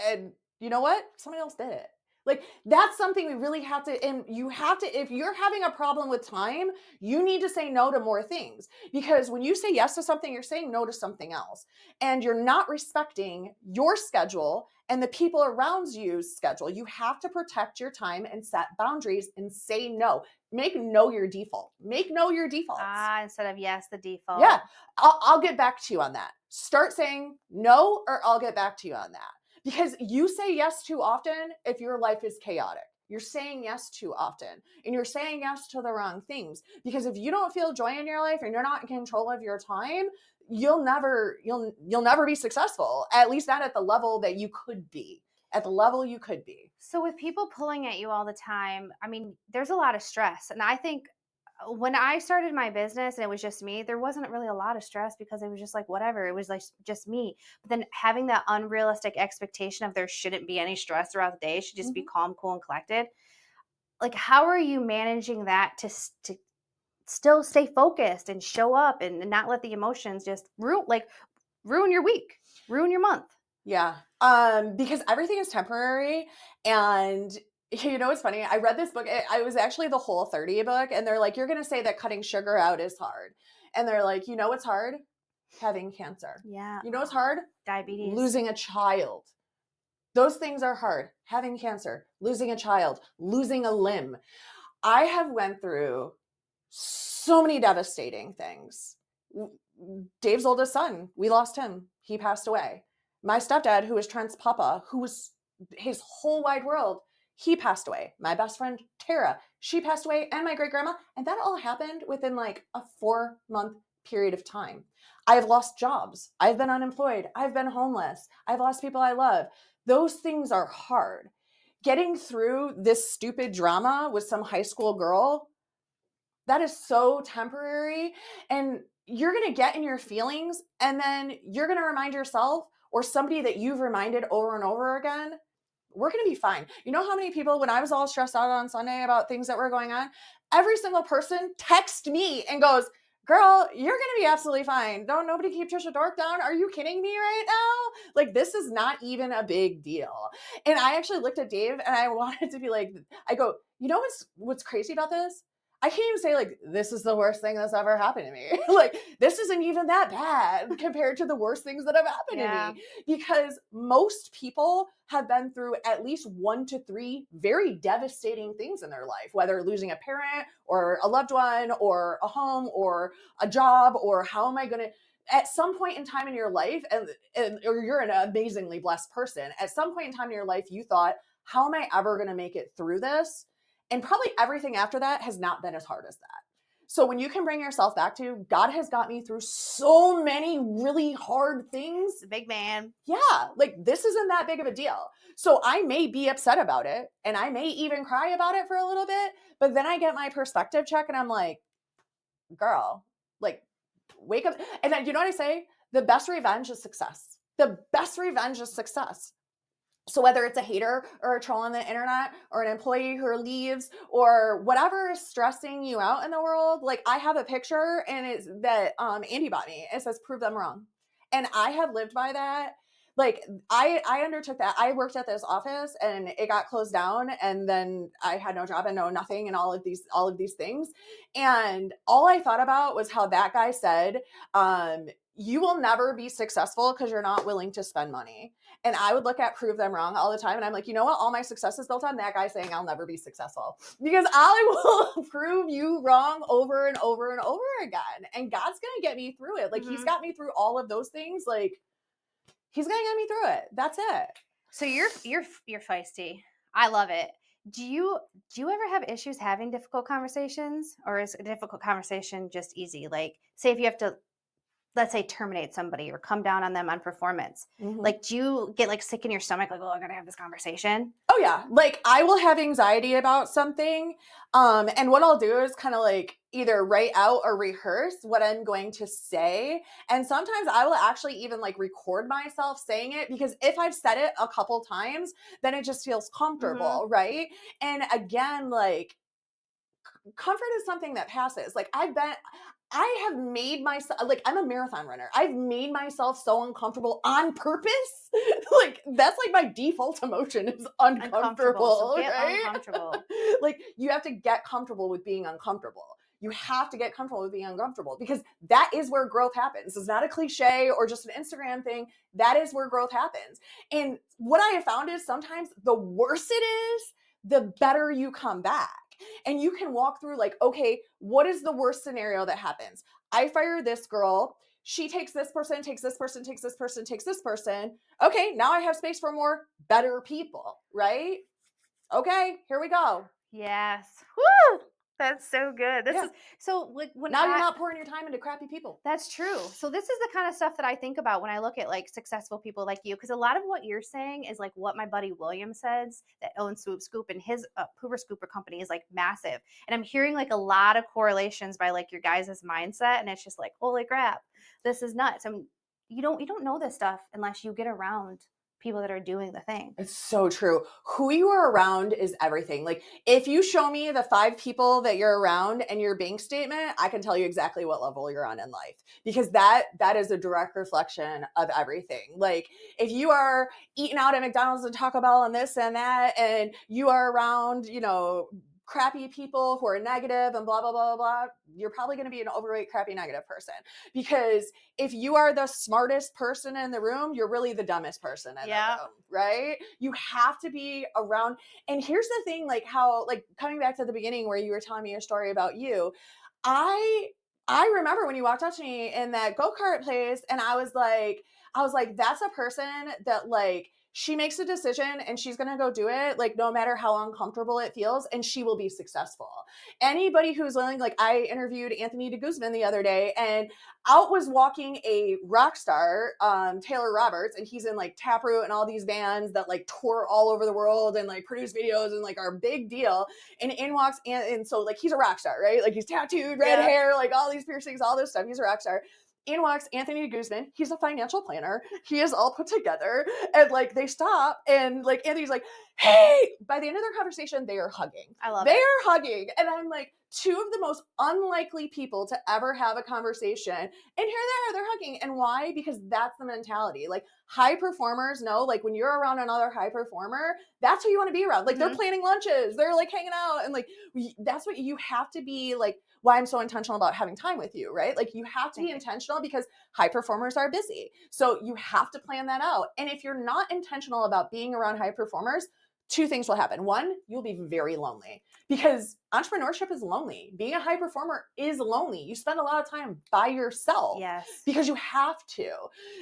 And you know what? Somebody else did it. Like, that's something we really have to, and you have to, if you're having a problem with time, you need to say no to more things, because when you say yes to something, you're saying no to something else, and you're not respecting your schedule and the people around you's schedule. You have to protect your time and set boundaries and say no. Make no your default. Make no your defaults. Instead of yes, the default. Yeah. I'll get back to you on that. Start saying no, or I'll get back to you on that. Because you say yes too often if your life is chaotic. You're saying yes too often, and you're saying yes to the wrong things. Because if you don't feel joy in your life and you're not in control of your time, you'll never be successful, at least not at the level that you could be. At the level you could be. So with people pulling at you all the time, I mean, there's a lot of stress. And I think when I started my business and it was just me, there wasn't really a lot of stress, because it was just like, whatever. It was like just me. But then having that unrealistic expectation of there shouldn't be any stress throughout the day, it should just be calm, cool, and collected. Like, how are you managing that to still stay focused and show up and not let the emotions just ruin your week, ruin your month? Yeah. Because everything is temporary. And you know, it's funny. I read this book. It was actually the Whole 30 book. And they're like, you're going to say that cutting sugar out is hard. And they're like, you know what's hard? Having cancer. Yeah. You know what's hard? Diabetes. Losing a child. Those things are hard. Having cancer, losing a child, losing a limb. I have went through so many devastating things. Dave's oldest son, we lost him. He passed away. My stepdad, who was Trent's papa, who was his whole wide world, he passed away. My best friend, Tara, she passed away, and my great grandma. And that all happened within like a 4-month period of time. I've lost jobs. I've been unemployed. I've been homeless. I've lost people I love. Those things are hard. Getting through this stupid drama with some high school girl, that is so temporary. And you're going to get in your feelings, and then you're going to remind yourself, or somebody that you've reminded over and over again, we're going to be fine. You know how many people, when I was all stressed out on Sunday about things that were going on, every single person texts me and goes, girl, you're going to be absolutely fine. Don't nobody keep Trisha Dork down. Are you kidding me right now? Like, this is not even a big deal. And I actually looked at Dave, and I wanted to be like, I go, you know what's crazy about this? I can't even say like, this is the worst thing that's ever happened to me. Like, this isn't even that bad compared to the worst things that have happened to me. Because most people have been through at least 1 to 3 very devastating things in their life, whether losing a parent or a loved one or a home or a job, or how am I going to, at some point in time in your life, or you're an amazingly blessed person, at some point in time in your life, you thought, how am I ever going to make it through this? And probably everything after that has not been as hard as that. So when you can bring yourself back to, God has got me through so many really hard things. It's a big man. Yeah, like, this isn't that big of a deal. So I may be upset about it, and I may even cry about it for a little bit, but then I get my perspective check, and I'm like, girl, like, wake up. And then, you know what I say? The best revenge is success. The best revenge is success. So whether it's a hater or a troll on the internet, or an employee who leaves, or whatever is stressing you out in the world, like, I have a picture, and it's that Andy bought me. It says, prove them wrong. And I have lived by that. Like I undertook that. I worked at this office and it got closed down, and then I had no job and no nothing and all of these things. And all I thought about was how that guy said, you will never be successful because you're not willing to spend money. And I would look at Prove Them Wrong all the time. And I'm like, you know what? All my success is built on that guy saying I'll never be successful, because I will prove you wrong over and over and over again. And God's going to get me through it. Like he's got me through all of those things. Like he's going to get me through it. That's it. So you're feisty. I love it. Do you ever have issues having difficult conversations, or is a difficult conversation just easy? Like, say if you have to, let's say, terminate somebody or come down on them on performance. Like, do you get like sick in your stomach? Like, oh, I gotta have this conversation. Oh yeah. Like I will have anxiety about something. And what I'll do is kind of like either write out or rehearse what I'm going to say. And sometimes I will actually even like record myself saying it, because if I've said it a couple times, then it just feels comfortable. Right. And again, like comfort is something that passes. Like I have made myself, like I'm a marathon runner. I've made myself so uncomfortable on purpose. Like that's like my default emotion is uncomfortable. So get right? uncomfortable. Like you have to get comfortable with being uncomfortable. You have to get comfortable with being uncomfortable, because that is where growth happens. It's not a cliche or just an Instagram thing. That is where growth happens. And what I have found is sometimes the worse it is, the better you come back. And you can walk through like, okay, what is the worst scenario that happens? I fire this girl. She takes this person, takes this person, takes this person, takes this person. Okay, now I have space for more better people, right? Okay, here we go. Yes. Woo! That's so good. This is so like when now you're not pouring your time into crappy people. That's true. So this is the kind of stuff that I think about when I look at like successful people like you, because a lot of what you're saying is like what my buddy William says, that owns Swoop Scoop, and his Hoover Scooper company is like massive. And I'm hearing like a lot of correlations by like your guys' mindset, and it's just like, holy crap, this is nuts. I mean, you don't know this stuff unless you get around people that are doing the thing. It's so true. Who you are around is everything. Like if you show me the 5 people that you're around and your bank statement, I can tell you exactly what level you're on in life, because that is a direct reflection of everything. Like if you are eating out at McDonald's and Taco Bell and this and that, and you are around, crappy people who are negative and blah, blah, blah, blah, blah, you're probably going to be an overweight, crappy, negative person. Because if you are the smartest person in the room, you're really the dumbest person in the room, right? You have to be around. And here's the thing, like how, like coming back to the beginning where you were telling me your story about you, I remember when you walked up to me in that go-kart place, and I was like, that's a person that like, she makes a decision and she's going to go do it, like no matter how uncomfortable it feels, and she will be successful. Anybody who's willing, like I interviewed Anthony de Guzman the other day, and out was walking a rock star, Taylor Roberts, and he's in like Taproot and all these bands that like tour all over the world and like produce videos and like are a big deal. And in walks, and so like he's a rock star, right? Like he's tattooed, red hair, like all these piercings, all this stuff. He's a rock star. In walks Anthony de Guzman. He's a financial planner. He is all put together. And like they stop, and like Anthony's like, hey, by the end of their conversation, they are hugging. I love it. They are hugging. And I'm like, 2 of the most unlikely people to ever have a conversation. And here they are, they're hugging. And why? Because that's the mentality. Like high performers know, like when you're around another high performer, that's who you want to be around. Like they're planning lunches, they're like hanging out, and like that's what you have to be. Like why I'm so intentional about having time with you, right? Like you have to be intentional, because high performers are busy. So you have to plan that out. And if you're not intentional about being around high performers, 2 things will happen. 1, you'll be very lonely, because entrepreneurship is lonely. Being a high performer is lonely. You spend a lot of time by yourself because you have to.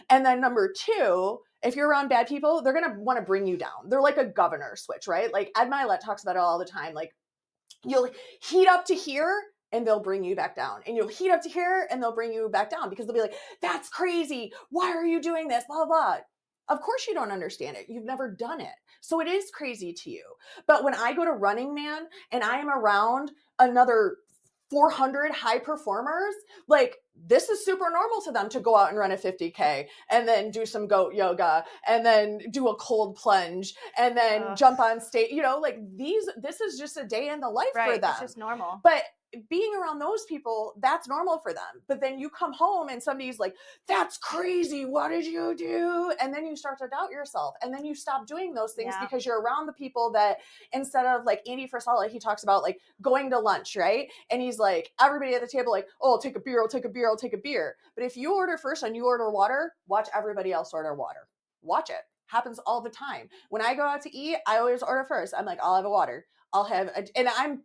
And then number 2, if you're around bad people, they're going to want to bring you down. They're like a governor switch, right? Like Ed Milet talks about it all the time. Like you'll heat up to here and they'll bring you back down, and you'll heat up to here and they'll bring you back down, because they'll be like, that's crazy. Why are you doing this? Blah, blah, blah. Of course you don't understand it. You've never done it. So it is crazy to you. But when I go to Running Man and I am around another 400 high performers, like this is super normal to them to go out and run a 50K and then do some goat yoga and then do a cold plunge and then jump on stage, like this is just a day in the life for them. It's just normal. But being around those people, that's normal for them. But then you come home and somebody's like, that's crazy. What did you do? And then you start to doubt yourself. And then you stop doing those things because you're around the people that, instead of like Andy Frisella, he talks about like going to lunch, right? And he's like, everybody at the table, like, oh, I'll take a beer, I'll take a beer, I'll take a beer. But if you order first and you order water, watch everybody else order water. Watch it. Happens all the time. When I go out to eat, I always order first. I'm like, I'll have a water. I'll have, and I'm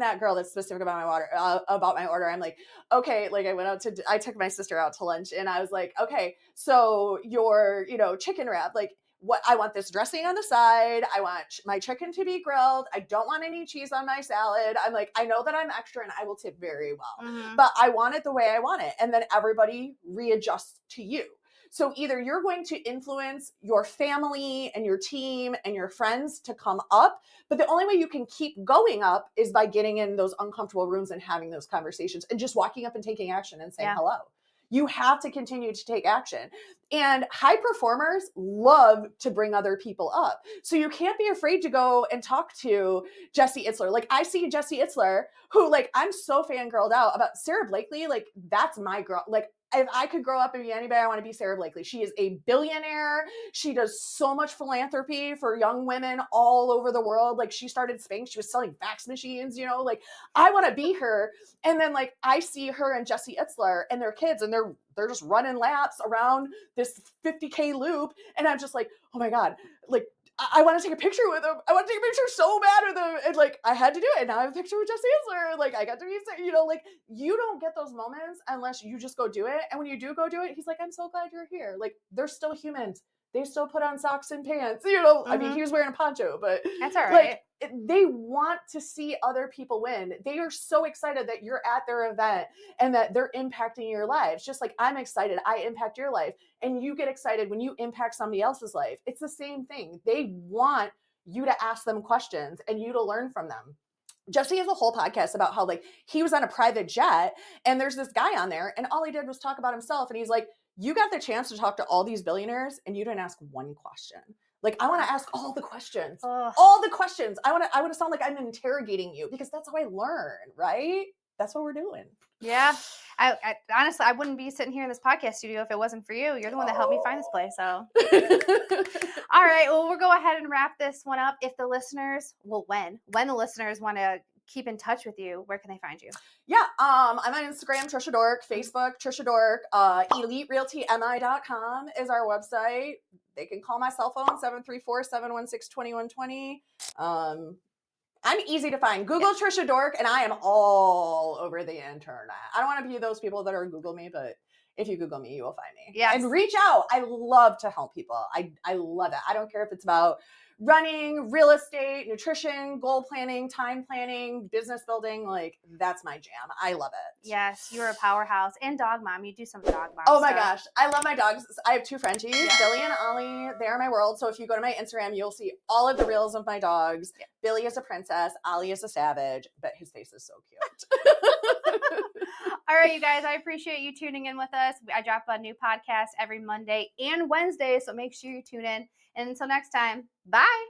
that girl that's specific about my water, about my order. I'm like, okay, like I took my sister out to lunch and I was like, okay, so your, chicken wrap, like what, I want this dressing on the side. I want my chicken to be grilled. I don't want any cheese on my salad. I'm like, I know that I'm extra and I will tip very well, but I want it the way I want it. And then everybody readjusts to you. So either you're going to influence your family and your team and your friends to come up, but the only way you can keep going up is by getting in those uncomfortable rooms and having those conversations and just walking up and taking action and saying hello. You have to continue to take action. And high performers love to bring other people up. So you can't be afraid to go and talk to Jesse Itzler. Like I see Jesse Itzler, who like, I'm so fangirled out about Sarah Blakely. Like that's my girl. Like if I could grow up and be anybody, I want to be Sarah Blakely. She is a billionaire. She does so much philanthropy for young women all over the world. Like she started Spanx. She was selling fax machines, like I want to be her. And then like I see her and Jesse Itzler and their kids and they're just running laps around this 50K loop. And I'm just like, oh my God, like I want to take a picture with them. I want to take a picture so bad with them. And like, I had to do it. And now I have a picture with Jesse Itzler. Like I got to be, like you don't get those moments unless you just go do it. And when you do go do it, he's like, I'm so glad you're here. Like they're still humans. They still put on socks and pants, I mean, he was wearing a poncho, but that's all right. Like, they want to see other people win. They are so excited that you're at their event and that they're impacting your lives. Just like I'm excited, I impact your life. And you get excited when you impact somebody else's life. It's the same thing. They want you to ask them questions and you to learn from them. Jesse has a whole podcast about how like he was on a private jet and there's this guy on there and all he did was talk about himself. And he's like, you got the chance to talk to all these billionaires and you didn't ask one question. Like, I want to ask all the questions, all the questions. I want to sound like I'm interrogating you because that's how I learn, right? That's what we're doing. Yeah. I honestly, I wouldn't be sitting here in this podcast studio if it wasn't for you. You're the one that helped me find this place. So, all right. Well, we'll go ahead and wrap this one up. If the listeners, when the listeners want to keep in touch with you, where can they find you? Yeah, I'm on Instagram, Trisha Dork, Facebook, Trisha Dork, EliteRealtyMI.com is our website. They can call my cell phone, 734-716-2120. I'm easy to find. Google Trisha Dork, and I am all over the internet. I don't want to be those people that are Google me, but if you Google me, you will find me. Yeah. And reach out. I love to help people. I love it. I don't care if it's about running, real estate, nutrition, goal planning, time planning, business building. Like that's my jam. I love it. Yes, you're a powerhouse and dog mom. You do some dog mom Oh my gosh. I love my dogs. I have two Frenchies, Billy and Ollie. They are my world. So if you go to my Instagram, you'll see all of the reels of my dogs. Yeah. Billy is a princess. Ollie is a savage, but his face is so cute. All right, you guys, I appreciate you tuning in with us. I drop a new podcast every Monday and Wednesday, so make sure you tune in. And until next time, bye.